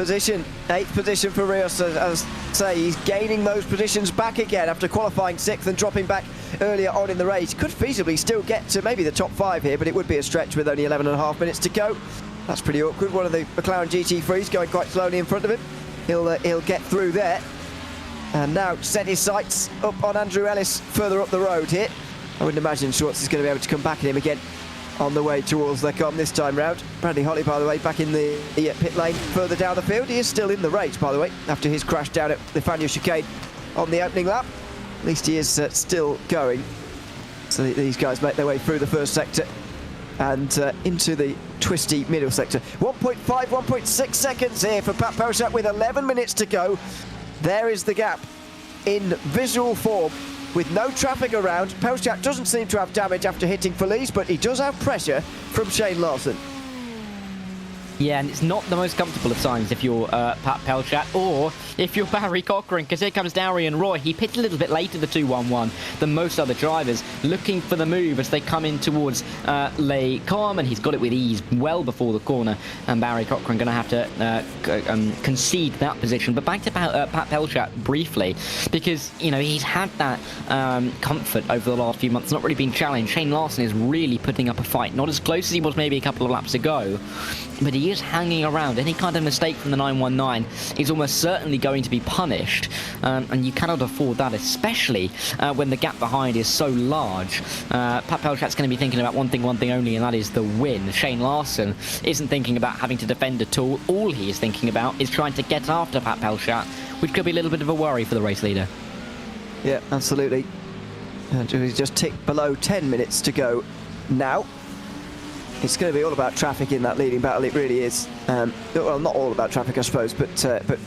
position for Rios. As I say, he's gaining those positions back again after qualifying 6th and dropping back earlier on in the race. Could feasibly still get to maybe the top 5 here, but it would be a stretch with only 11.5 minutes to go. That's pretty awkward. One of the McLaren GT3s going quite slowly in front of him. He'll get through there, and now set his sights up on Andrew Ellis further up the road here. I wouldn't imagine Schwartz is going to be able to come back at him again on the way towards Lecom this time round. Bradley Holly, by the way, back in the pit lane further down the field. He is still in the race, by the way, after his crash down at the Fagnes chicane on the opening lap. At least he is still going. So these guys make their way through the first sector and into the twisty middle sector. 1.6 seconds here for Pat Pelchat with 11 minutes to go. There is the gap in visual form with no traffic around. Pelchat doesn't seem to have damage after hitting Felice, but he does have pressure from Shane Larson. Yeah, and it's not the most comfortable of times if you're Pat Pelchat or if you're Barry Cochran, because here comes Darian Roy. He pitted a little bit later the 211 than most other drivers, looking for the move as they come in towards Les Combes, and he's got it with ease well before the corner, and Barry Cochran going to have to concede that position. But back to Pat Pelchat briefly, because, you know, he's had that comfort over the last few months, not really been challenged. Shane Larson is really putting up a fight, not as close as he was maybe a couple of laps ago, but he is hanging around. Any kind of mistake from the 919 is almost certainly going to be punished, and you cannot afford that, especially when the gap behind is so large. Pat Pelchat's going to be thinking about one thing only, and that is the win. Shane Larson isn't thinking about having to defend at all. All he is thinking about is trying to get after Pat Pelchat, which could be a little bit of a worry for the race leader. Yeah, absolutely. And he's just ticked below 10 minutes to go now. It's going to be all about traffic in that leading battle. It really is. Well, not all about traffic, I suppose, but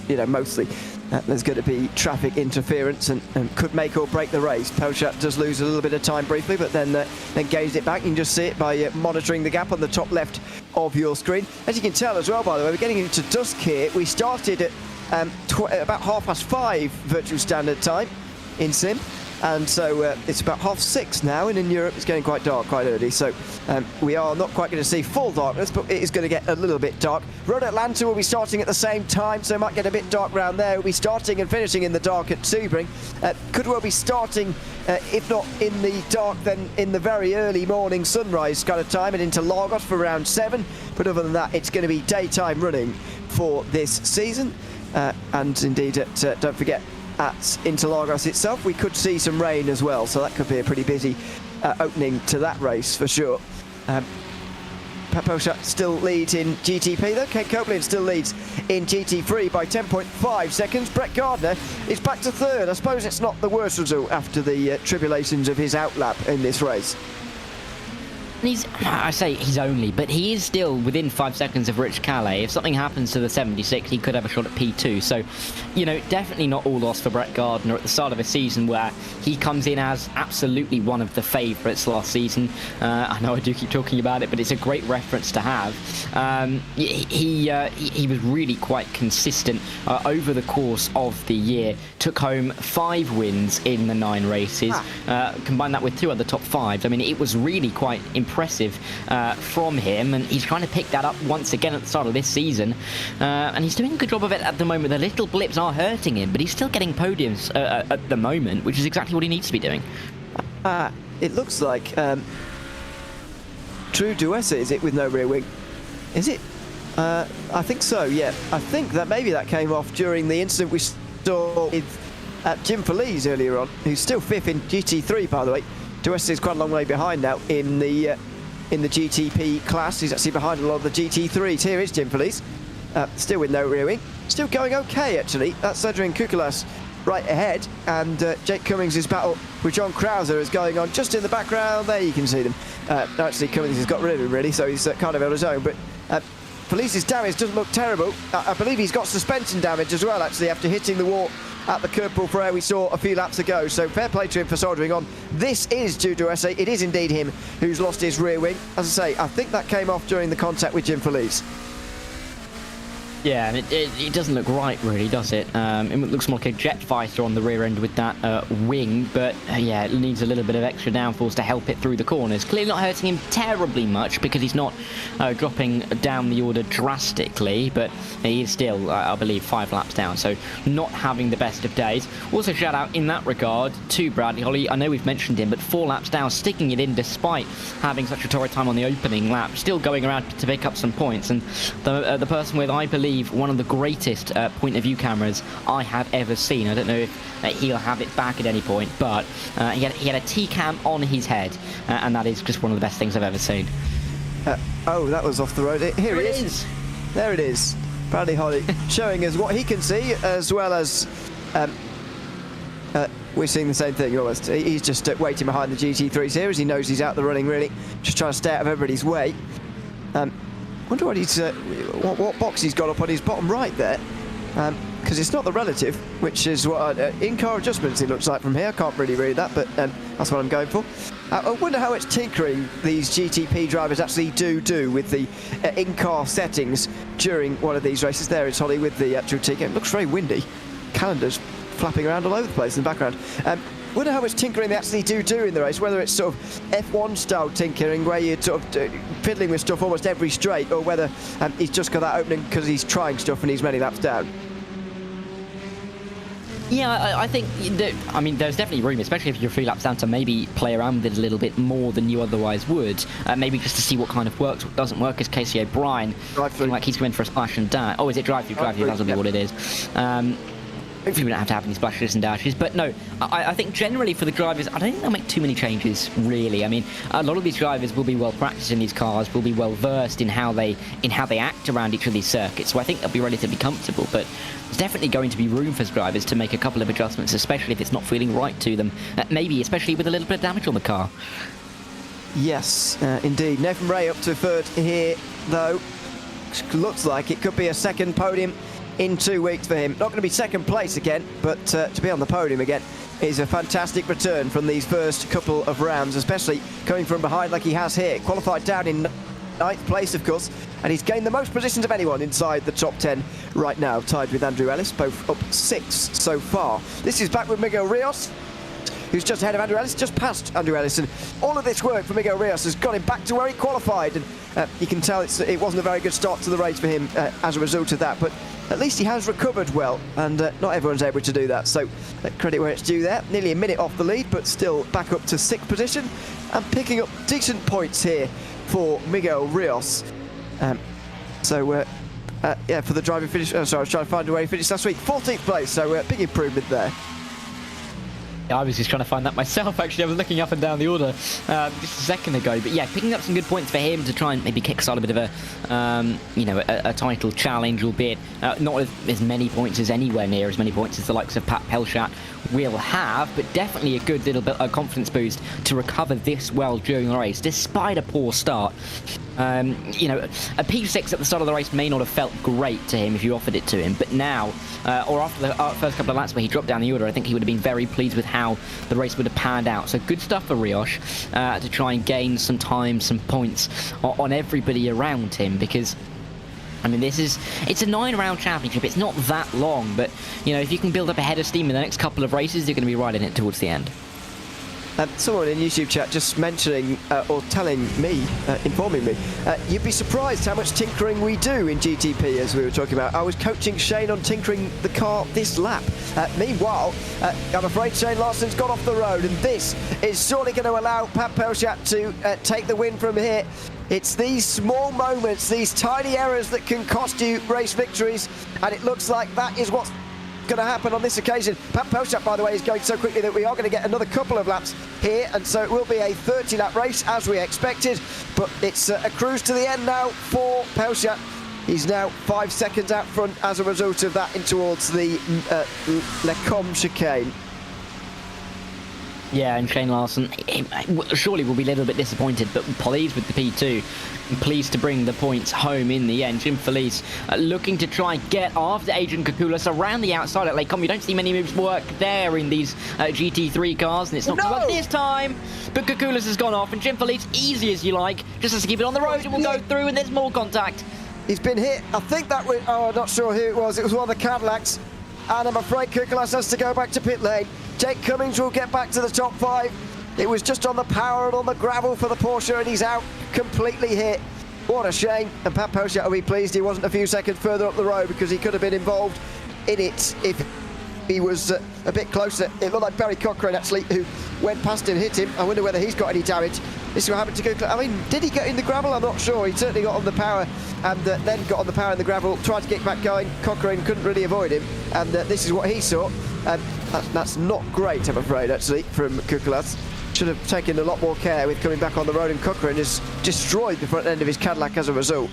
you know, mostly. There's going to be traffic interference and could make or break the race. Pelchat does lose a little bit of time briefly, but then gains it back. You can just see it by monitoring the gap on the top left of your screen. As you can tell as well, by the way, we're getting into dusk here. We started at about 5:30 virtual standard time in Sim. And so it's about 6:30 now, and in Europe it's getting quite dark quite early, so we are not quite going to see full darkness, but it is going to get a little bit dark. Road Atlanta will be starting at the same time, so it might get a bit dark around there. We'll be starting and finishing in the dark at Sebring. Could well be starting, if not in the dark, then in the very early morning sunrise kind of time, and into Lagos for around 7. But other than that, it's going to be daytime running for this season. And indeed, don't forget, at Interlagos itself, we could see some rain as well, so that could be a pretty busy opening to that race for sure. Pat Pelchat still leads in GTP though. Kate Copeland still leads in GT3 by 10.5 seconds. Brett Gardner is back to 3rd. I suppose it's not the worst result after the tribulations of his outlap in this race. And I say he's only, but he is still within 5 seconds of Rich Calais. If something happens to the 76, he could have a shot at P2. So, you know, definitely not all lost for Brett Gardner at the start of a season where he comes in as absolutely one of the favourites last season. I know I do keep talking about it, but it's a great reference to have. He was really quite consistent over the course of the year. Took home 5 wins in the 9 races. Combine that with 2 other top 5s. I mean, it was really quite impressive from him, and he's trying to pick that up once again at the start of this season, and he's doing a good job of it at the moment. The little blips are hurting him, but he's still getting podiums at the moment, which is exactly what he needs to be doing. It looks like True Duessa, is it, with no rear wing? Is it? I think so, yeah. I think that maybe that came off during the incident we saw with Jim Feliz earlier on, who's still 5th in GT3, by the way. Duessa is quite a long way behind now in the GTP class. He's actually behind a lot of the GT3s. Here is Jim Feliz, still with no rear wing. Still going okay, actually. That's Adrian Kukulas right ahead, and Jake Cummings' battle with John Krauser is going on just in the background. There you can see them. Actually, Cummings has got rid of him, really, so he's kind of on his own. But Feliz's damage doesn't look terrible. I believe he's got suspension damage as well, actually, after hitting the wall at the curb pull for air we saw a few laps ago. So fair play to him for soldiering on. This is True Duessa. It is indeed him who's lost his rear wing. As I say, I think that came off during the contact with Jim Feliz. Yeah, and it doesn't look right, really, does it? It looks more like a jet fighter on the rear end with that wing, but yeah, it needs a little bit of extra downforce to help it through the corners. Clearly not hurting him terribly much because he's not dropping down the order drastically, but he is still, I believe, 5 laps down, so not having the best of days. Also, shout out in that regard to Bradley Holly. I know we've mentioned him, but 4 laps down, sticking it in despite having such a torrid time on the opening lap, still going around to pick up some points, and the person with, I believe, one of the greatest point of view cameras I have ever seen. I don't know if he'll have it back at any point, but he had a T-cam on his head, and that is just one of the best things I've ever seen. Oh, that was off the road. Here it is. There it is. Bradley Holly showing us what he can see, as well as we're seeing the same thing almost. He's just waiting behind the GT3 Series. He knows he's out the running, really. Just trying to stay out of everybody's way. Wonder what he's what box he's got up on his bottom right there, because it's not the relative, which is what in-car adjustments it looks like from here. I can't really read that, but that's what I'm going for. I wonder how much tinkering these GTP drivers actually do with the in-car settings during one of these races. There is Holly with the actual T-cam. It looks very windy. Calendars flapping around all over the place in the background. Wonder how much tinkering they actually do in the race, whether it's sort of F1 style tinkering where you're sort of fiddling with stuff almost every straight, or whether he's just got that opening because he's trying stuff and he's many laps down. Yeah, I think, I mean, there's definitely room, especially if you're 3 laps down, to maybe play around with it a little bit more than you otherwise would. Maybe just to see what kind of works, what doesn't work, as Casey O'Brien, feeling like he's going for a splash and dash. Oh, is it drive-through? Drive-through, that'll be what it is. Hopefully we don't have to have any splashes and dashes, but no, I think generally for the drivers, I don't think they'll make too many changes, really. I mean, a lot of these drivers will be well practiced in these cars, will be well versed in how they act around each of these circuits, so I think they'll be relatively comfortable, but there's definitely going to be room for drivers to make a couple of adjustments, especially if it's not feeling right to them, maybe especially with a little bit of damage on the car. Yes, indeed. Nathan Ray up to 3rd here, though. Looks like it could be a second podium in 2 weeks for him. Not going to be second place again, but to be on the podium again is a fantastic return from these first couple of rounds, especially coming from behind like he has here. Qualified down in 9th place, of course, and he's gained the most positions of anyone inside the top 10 right now, tied with Andrew Ellis, both up 6 so far. This is back with Miguel Rios, who's just ahead of Andrew Ellis, just past Andrew Ellis, and all of this work for Miguel Rios has got him back to where he qualified, and you can tell it wasn't a very good start to the race for him as a result of that, but at least he has recovered well, and not everyone's able to do that, so credit where it's due there. Nearly a minute off the lead, but still back up to 6th position, and picking up decent points here for Miguel Rios. Yeah, for the driving finish, sorry, I was trying to find where he finished last week, 14th place, so big improvement there. I was just trying to find that myself, actually. I was looking up and down the order just a second ago. But yeah, picking up some good points for him to try and maybe kickstart a bit of a title challenge, albeit not as many points as anywhere near as many points as the likes of Pat Pelchat will have, but definitely a good little bit of confidence boost to recover this well during the race, despite a poor start. You know, a P6 at the start of the race may not have felt great to him if you offered it to him, but now, or after the first couple of laps where he dropped down the order, I think he would have been very pleased with how the race would have panned out. So good stuff for Rioch to try and gain some time, some points on everybody around him, because I mean, it's a 9-round championship. It's not that long, but, you know, if you can build up a head of steam in the next couple of races, you're going to be riding it towards the end. Someone in YouTube chat just mentioning or telling me, informing me, you'd be surprised how much tinkering we do in GTP, as we were talking about. I was coaching Shane on tinkering the car this lap. Meanwhile, I'm afraid Shane Larson's got off the road, and this is surely going to allow Pat Pelchat to take the win from here. It's these small moments, these tiny errors that can cost you race victories, and it looks like that is what's going to happen on this occasion. Pat Pelchat, by the way, is going so quickly that we are going to get another couple of laps here, and so it will be a 30-lap race as we expected, but it's a cruise to the end now for Pelchat. He's now 5 seconds out front as a result of that in towards the Le Com chicane. Yeah, and Shane Larson surely will be a little bit disappointed, but pleased with the P2 and pleased to bring the points home in the end. Jim Felice looking to try and get after Adrian Kukulis around the outside at Lake Com. You don't see many moves work there in these GT3 cars, and it's not going to work this time. But Kukulis has gone off, and Jim Felice, easy as you like, just has to keep it on the road and will go through, and there's more contact. He's been hit. I think that was, I'm not sure who it was. It was one of the Cadillacs, and I'm afraid Kukulis has to go back to pit lane. Jake Cummings will get back to the top 5. It was just on the power and on the gravel for the Porsche, and he's out, completely hit. What a shame. And Pat Pelchat will be pleased he wasn't a few seconds further up the road, because he could have been involved in it if he was a bit closer. It looked like Barry Cochrane, actually, who went past him, hit him. I wonder whether he's got any damage. This is what happened to go. I mean, did he get in the gravel? I'm not sure. He certainly got on the power, and then got on the power in the gravel, tried to get back going. Cochrane couldn't really avoid him, and this is what he saw. That's not great, I'm afraid, actually, from Kukulis. Should have taken a lot more care with coming back on the road, and Cochrane has destroyed the front end of his Cadillac as a result.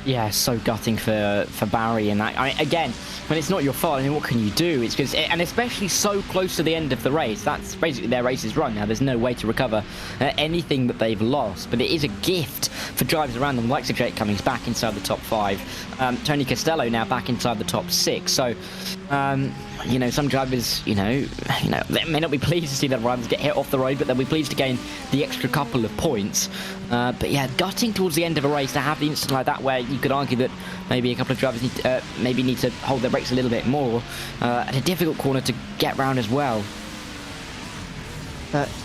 Yeah, so gutting for Barry, and that. I mean, again, when it's not your fault, I mean, what can you do? It's because, and especially so close to the end of the race, that's basically their race is run now. There's no way to recover anything that they've lost, but it is a gift for drivers around them, like Jake Cummings back inside the top 5, Tony Costello now back inside the top 6. So, you know, some drivers, you know, they may not be pleased to see their rivals get hit off the road, but they'll be pleased to gain the extra couple of points. But yeah, gutting towards the end of a race to have the incident like that, where you could argue that maybe a couple of drivers need to hold their brakes a little bit more, at a difficult corner to get round as well.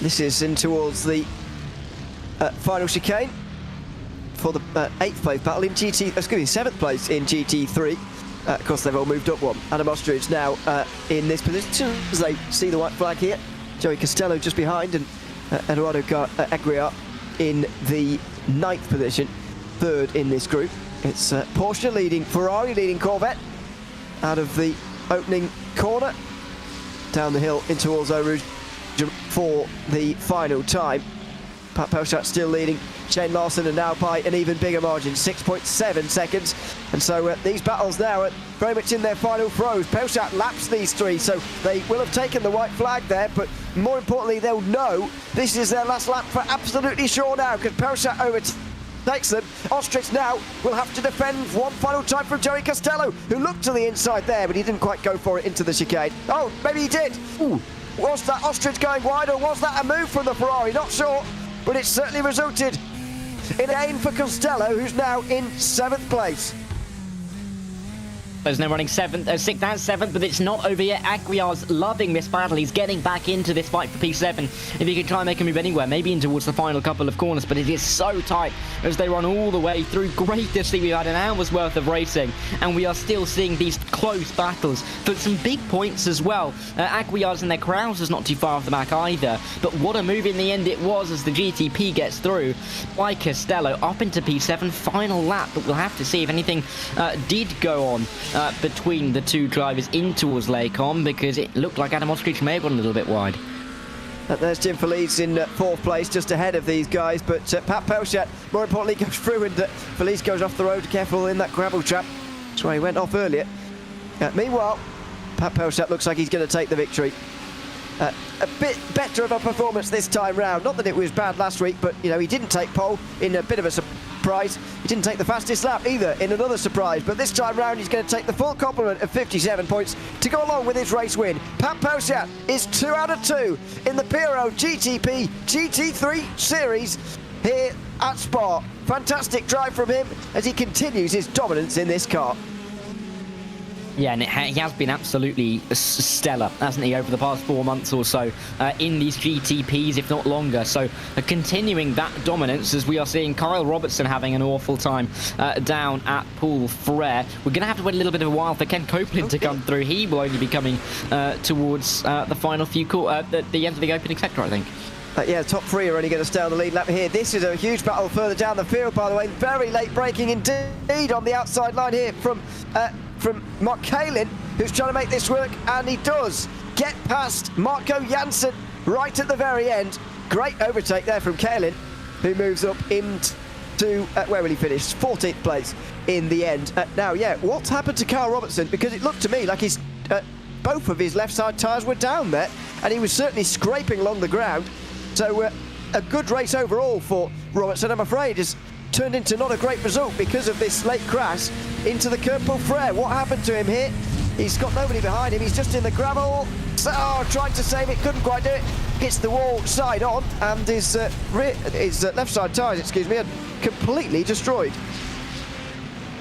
This is in towards the final chicane for the 8th place battle in GT. 7th place in GT3. Of course, they've all moved up one. Adam Ostrich now in this position as they see the white flag here. Joey Costello just behind, and Eduardo Aguiar in the 9th position, 3rd in this group. It's Porsche leading, Ferrari leading Corvette out of the opening corner, down the hill in towards Eau Rouge for the final time. Pat Pelchat still leading Shane Larson, and now by an even bigger margin, 6.7 seconds. And so these battles now are very much in their final throes. Pelchat laps these 3, so they will have taken the white flag there, but more importantly, they'll know this is their last lap for absolutely sure now, because Pelchat overtakes them. Ostrich now will have to defend one final time from Joey Costello, who looked to the inside there, but he didn't quite go for it into the chicane. Oh, maybe he did. Ooh. Was that Ostrich going wide, or was that a move from the Ferrari? Not sure, but it certainly resulted in a gain for Costello, who's now in 7th place. There's no running 6th and 7th, but it's not over yet. Aguiar's loving this battle. He's getting back into this fight for P7. If he can try and make a move anywhere, maybe in towards the final couple of corners, but it is so tight as they run all the way through. Great to see. We've had an hour's worth of racing, and we are still seeing these close battles for some big points as well. Aguiar's in their Krauser's not too far off the back either, but what a move in the end it was as the GTP gets through by Costello up into P7. Final lap, but we'll have to see if anything did go on between the two drivers in towards Lake Com, because it looked like Adam Ostrich may have gone a little bit wide. There's Jim Felice in 4th place, just ahead of these guys, but Pat Pelchat, more importantly, goes through, and Felice goes off the road, careful in that gravel trap. That's where he went off earlier. Meanwhile, Pat Pelchat looks like he's going to take the victory. A bit better of a performance this time round. Not that it was bad last week, but you know, he didn't take pole in a bit of a surprise. He didn't take the fastest lap either in another surprise, but this time round he's going to take the full complement of 57 points to go along with his race win. Pat Pelchat is 2 out of 2 in the PRL GTP GT3 Series here at Spa. Fantastic drive from him as he continues his dominance in this car. Yeah, and he has been absolutely stellar, hasn't he, over the past 4 months or so in these GTPs, if not longer. So continuing that dominance as we are seeing Kyle Robertson having an awful time down at Pool Frere. We're going to have to wait a little bit of a while for Ken Copeland to come through. He will only be coming towards the final few, the end of the opening sector, I think. Yeah, top 3 are only going to stay on the lead lap here. This is a huge battle further down the field, by the way. Very late braking indeed on the outside line here from Mark Kalin, who's trying to make this work, and he does get past Marco Janssen right at the very end. Great overtake there from Kalin, who moves up into, where will he finish? 14th place in the end. Now, yeah, what's happened to Kyle Robertson? Because it looked to me like he's both of his left side tyres were down there, and he was certainly scraping along the ground. So a good race overall for Robertson, I'm afraid, has turned into not a great result because of this late crash into the curb Pool Frere. What happened to him here? He's got nobody behind him. He's just in the gravel. Tried to save it, couldn't quite do it. Hits the wall side on, and his left side tyres, are completely destroyed.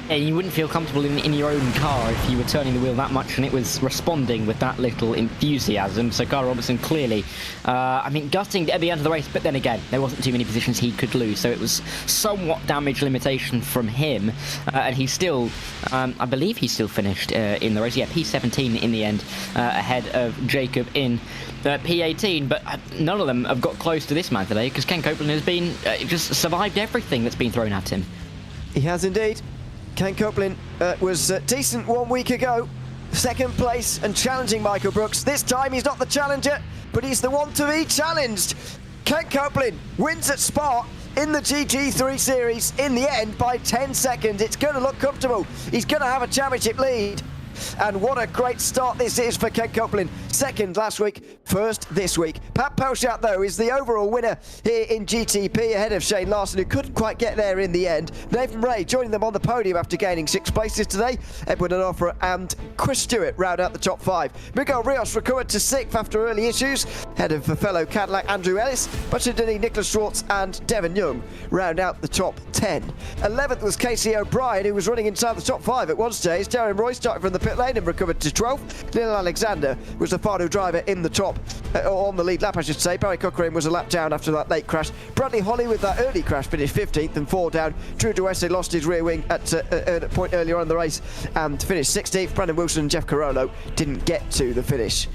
Yeah, you wouldn't feel comfortable in your own car if you were turning the wheel that much and it was responding with that little enthusiasm. So Kyle Robertson clearly, gutting at the end of the race, but then again, there wasn't too many positions he could lose, so it was somewhat damage limitation from him. And he still, I believe he still finished in the race. Yeah, P17 in the end, ahead of Jacob in P18, but none of them have got close to this man today because Ken Copeland has been just survived everything that's been thrown at him. He has indeed. Ken Copeland was decent 1 week ago, 2nd place and challenging Michael Brooks. This time he's not the challenger, but he's the one to be challenged. Ken Copeland wins at Spa in the GT3 Series in the end by 10 seconds. It's going to look comfortable. He's going to have a championship lead. And what a great start this is for Ken Copeland. 2nd last week, 1st this week. Pat Pelchat, though, is the overall winner here in GTP ahead of Shane Larson, who couldn't quite get there in the end. Nathan Ray joining them on the podium after gaining 6 places today. Edwin Onofre and Chris Stewart round out the top 5. Miguel Rios recovered to 6th after early issues, ahead of fellow Cadillac Andrew Ellis. Butcherdini, Nicholas Schwartz and Devon Young round out the top 10. 11th was Casey O'Brien, who was running inside the top 5 at one stage. Darren Roy started from the pit lane and recovered to 12th. Neil Alexander was the final driver in the top, on the lead lap I should say. Barry Cochrane was a lap down after that late crash. Bradley Holly with that early crash finished 15th and 4 down. Drew Duesse lost his rear wing at a point earlier on in the race and finished 16th. Brandon Wilson and Jeff Carollo didn't get to the finish.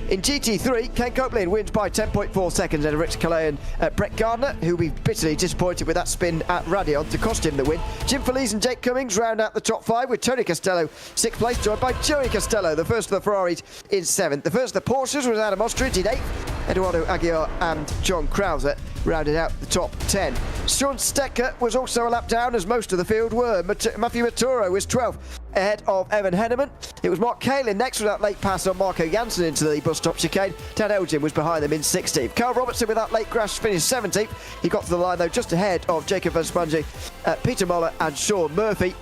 In GT3, Ken Copeland wins by 10.4 seconds ahead of Rich Calais and Brett Gardner, who will be bitterly disappointed with that spin at Radion to cost him the win. Jim Feliz and Jake Cummings round out the top 5 with Tony Costello 6th place, joined by Joey Costello, the first of the Ferraris, in 7th. The first of the Porsches was Adam Ostrich in 8th. Eduardo Aguiar and John Krause rounded out the top 10. Sean Stecker was also a lap down, as most of the field were. Matthew Maturo was 12th ahead of Evan Henneman. It was Mark Kalin next with that late pass on Marco Janssen into the bus stop chicane. Dan Elgin was behind them in 16th. Carl Robertson with that late crash finished 17th. He got to the line though just ahead of Jacob Van Spange, Peter Moller and Sean Murphy.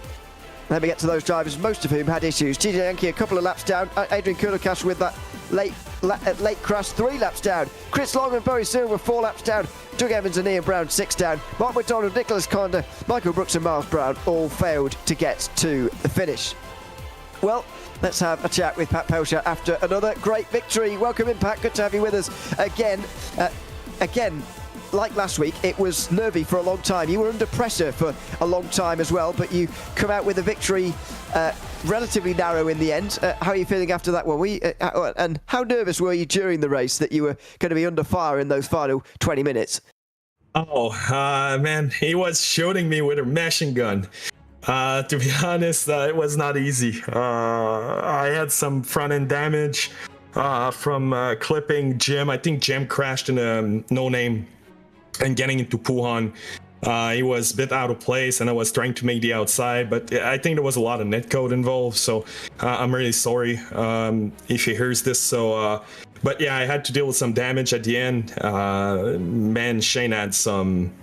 Let me get to those drivers, most of whom had issues. TJ Yankee a couple of laps down. Adrian Kurlakash with that late crash 3 laps down. Chris Long and Bowie Searle were 4 laps down. Doug Evans and Ian Brown 6 down. Mark McDonald, Nicholas Conda, Michael Brooks and Miles Brown all failed to get to the finish. Well, let's have a chat with Pat Pelchat after another great victory. Welcome in, Pat. Good to have you with us again. Like last week, it was nervy for a long time. You were under pressure for a long time as well, but you come out with a victory relatively narrow in the end. How are you feeling after that one? And how nervous were you during the race that you were going to be under fire in those final 20 minutes? Man, he was shooting me with a machine gun. To be honest, it was not easy. I had some front end damage from clipping Jim. I think Jim crashed in a no-name and getting into Puhan. He was a bit out of place, and I was trying to make the outside, but I think there was a lot of netcode involved, so I'm really sorry if he hears this. So, but yeah, I had to deal with some damage at the end. Man, Shane had some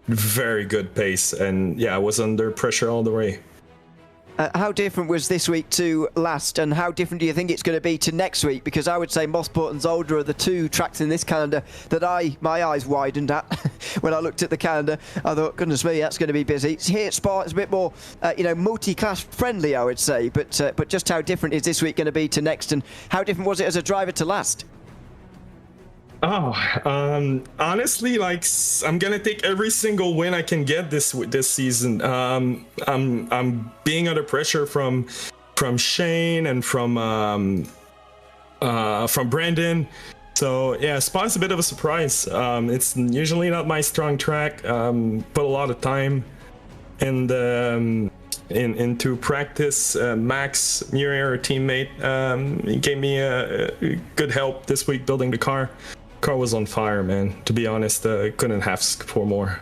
very good pace, and yeah, I was under pressure all the way. How different was this week to last, and how different do you think it's going to be to next week? Because I would say Mosport and Zolder are the two tracks in this calendar that my eyes widened at when I looked at the calendar. I thought, goodness me, that's going to be busy. Here at Spa, it's a bit more, multi-class friendly, I would say. But just how different is this week going to be to next, and how different was it as a driver to last? Honestly, like, I'm gonna take every single win I can get this season. I'm being under pressure from Shane and from Brandon. So yeah, Spa's a bit of a surprise. It's usually not my strong track. Put a lot of time into practice. Max Murier, teammate, he gave me a good help this week building the car. Car was on fire, man. To be honest, couldn't ask for more.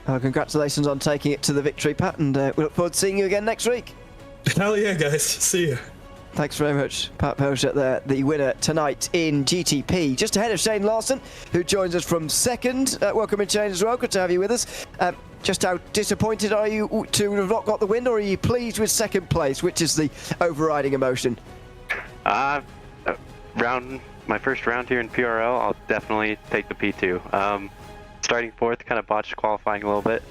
Congratulations on taking it to the victory, Pat, and we look forward to seeing you again next week. Hell yeah, guys. See ya. Thanks very much, Pat Pelchat there, the winner tonight in GTP. Just ahead of Shane Larson, who joins us from second. Welcome in, Shane, as well. Good to have you with us. Just how disappointed are you to have not got the win, or are you pleased with second place? Which is the overriding emotion? My first round here in PRL, I'll definitely take the P2. Starting fourth, kind of botched qualifying a little bit.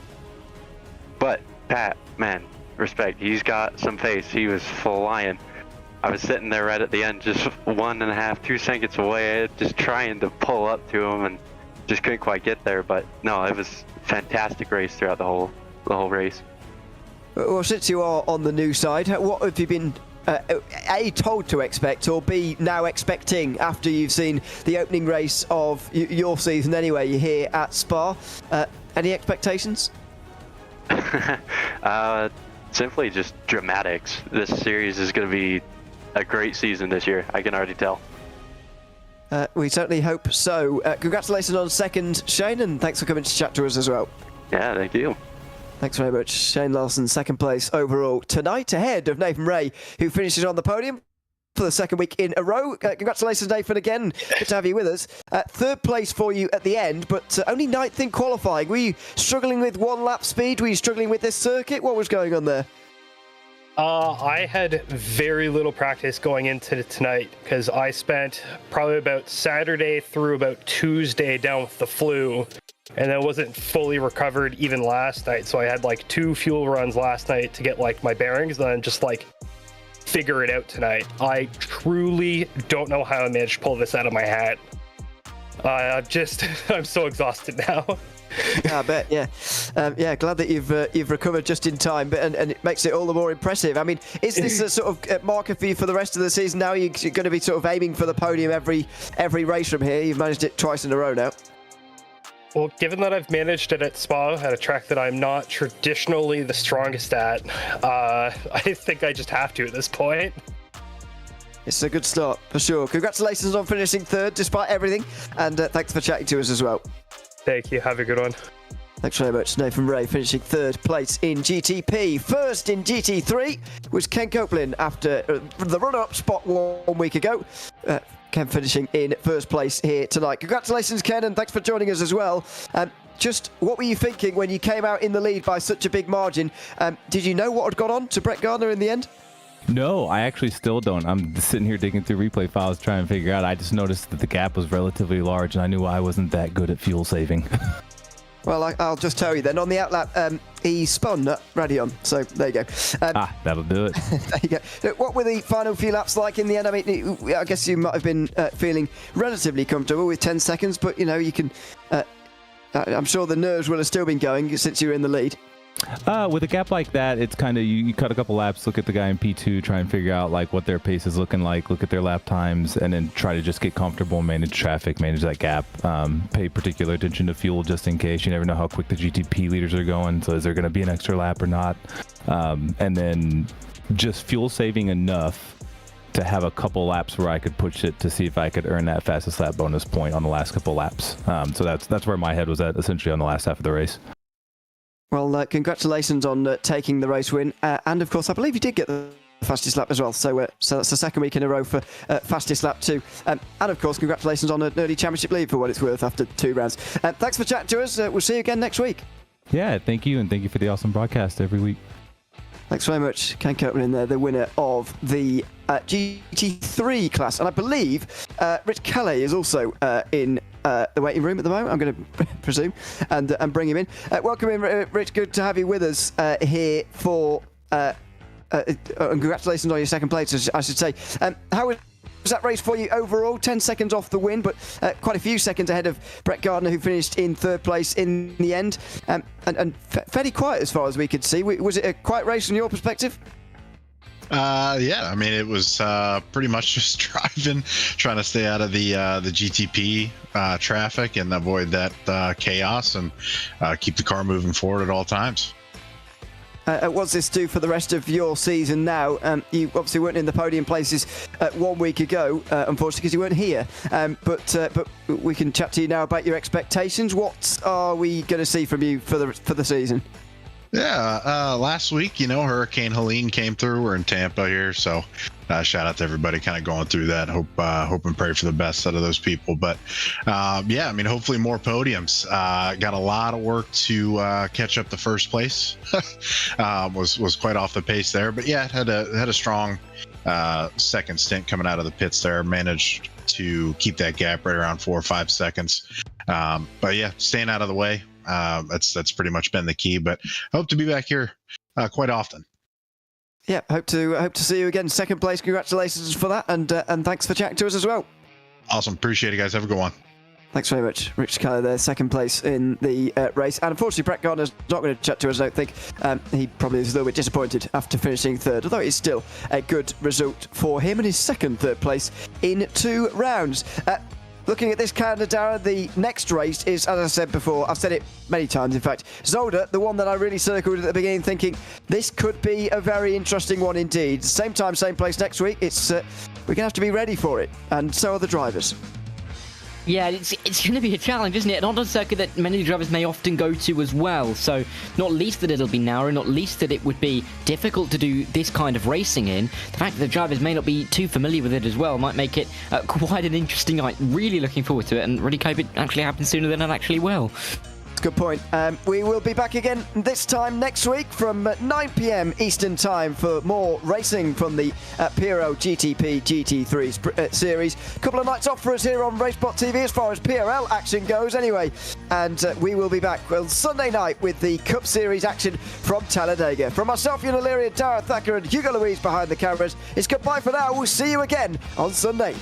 But Pat, man, respect. He's got some pace. He was flying. I was sitting there right at the end, just 1.5, 2 seconds away, just trying to pull up to him, and just couldn't quite get there. But no, it was a fantastic race throughout the whole race. Well, since you are on the new side, what have you been A, told to expect, or B, now expecting after you've seen the opening race of your season anyway, you're here at Spa? Any expectations? Simply just dramatics. This series is going to be a great season this year, I can already tell. We certainly hope so. Congratulations on second, Shane, and thanks for coming to chat to us as well. Yeah, thank you. Thanks very much. Shane Larson, second place overall tonight, ahead of Nathan Ray, who finishes on the podium for the second week in a row. Congratulations, Nathan, again. Good to have you with us. Third place for you at the end, but only ninth in qualifying. Were you struggling with one lap speed? Were you struggling with this circuit? What was going on there? I had very little practice going into tonight because I spent probably about Saturday through about Tuesday down with the flu. And I wasn't fully recovered even last night, so I had like 2 fuel runs last night to get like my bearings, then just like figure it out tonight. I truly don't know how I managed to pull this out of my hat. I'm so exhausted now. I bet, yeah. Glad that you've recovered just in time, and it makes it all the more impressive. I mean, is this a sort of marker for you for the rest of the season now? You're going to be sort of aiming for the podium every race from here. You've managed it twice in a row now. Well, given that I've managed it at Spa, at a track that I'm not traditionally the strongest at, I think I just have to at this point. It's a good start, for sure. Congratulations on finishing third, despite everything, and thanks for chatting to us as well. Thank you. Have a good one. Thanks very much. Nathan Ray finishing third place in GTP. First in GT3 was Ken Copeland after the run-up spot 1 week ago. Ken finishing in first place here tonight. Congratulations, Ken, and thanks for joining us as well. Just what were you thinking when you came out in the lead by such a big margin? Did you know what had gone on to Brett Gardner in the end? No, I actually still don't. I'm sitting here digging through replay files trying to figure out. I just noticed that the gap was relatively large, and I knew I wasn't that good at fuel saving. Well, I'll just tell you then. On the outlap, he spun Radeon, so there you go. That'll do it. There you go. What were the final few laps like in the end? I mean, I guess you might have been feeling relatively comfortable with 10 seconds, but, you know, you can... I'm sure the nerves will have still been going since you were in the lead. With a gap like that, it's kind of you cut a couple laps, look at the guy in P2, try and figure out like what their pace is looking like, look at their lap times, and then try to just get comfortable, manage traffic, manage that gap, pay particular attention to fuel just in case. You never know how quick the GTP leaders are going, so is there going to be an extra lap or not? And then just fuel saving enough to have a couple laps where I could push it to see if I could earn that fastest lap bonus point on the last couple laps. So that's where my head was at essentially on the last half of the race. Well, congratulations on taking the race win. And, of course, I believe you did get the fastest lap as well. So that's the second week in a row for fastest lap too. And, of course, congratulations on an early championship lead for what it's worth after 2 rounds. Thanks for chatting to us. We'll see you again next week. Yeah, thank you. And thank you for the awesome broadcast every week. Thanks very much. Ken Kirkman in there, the winner of the GT3 class. And I believe Rich Kelly is also in the waiting room at the moment, I'm going to presume, and bring him in. Welcome in, Rich. Good to have you with us here for... and congratulations on your second place, I should say. How was that race for you overall? 10 seconds off the win, but quite a few seconds ahead of Brett Gardner, who finished in 3rd place in the end. And fairly quiet as far as we could see. Was it a quiet race from your perspective? Yeah, I mean, it was pretty much just driving, trying to stay out of the GTP traffic and avoid that chaos and keep the car moving forward at all times. What's this do for the rest of your season now? You obviously weren't in the podium places 1 week ago, unfortunately, because you weren't here. But we can chat to you now about your expectations. What are we going to see from you for the season? Yeah, last week, Hurricane Helene came through. We're in Tampa here, so shout out to everybody kind of going through that. Hope and pray for the best out of those people. But yeah, I mean, hopefully more podiums. Got a lot of work to catch up to first place. Was quite off the pace there, but yeah, had a strong second stint coming out of the pits there. Managed to keep that gap right around 4 or 5 seconds. But yeah, staying out of the way. That's pretty much been the key, but I hope to be back here quite often. Yeah, hope to see you again. Second place, congratulations for that, and thanks for chatting to us as well. Awesome, appreciate it, guys. Have a good one. Thanks very much, Rich Kelly there, second place in the race. And unfortunately, Brett Gardner's not going to chat to us, I don't think. He probably is a little bit disappointed after finishing 3rd, although it's still a good result for him and his second 3rd place in 2 rounds. Looking at this calendar, Darren, the next race is, as I said before, I've said it many times, in fact, Zolder, the one that I really circled at the beginning, thinking this could be a very interesting one indeed. Same time, same place next week. It's we're going to have to be ready for it, and so are the drivers. Yeah, it's going to be a challenge, isn't it? Not a circuit that many drivers may often go to as well. So, not least that it'll be narrow, not least that it would be difficult to do this kind of racing in. The fact that the drivers may not be too familiar with it as well might make it quite an interesting night. Really looking forward to it, and really hope it actually happens sooner than it actually will. Good point. We will be back again this time next week from 9 p.m. Eastern Time for more racing from the PRL GTP GT3 Series. A couple of nights off for us here on RaceSpotTV as far as PRL action goes anyway. And we will be back Sunday night with the Cup Series action from Talladega. From myself, Ian O'Leary, Darren Thacker and Hugo Louise behind the cameras, it's goodbye for now. We'll see you again on Sunday.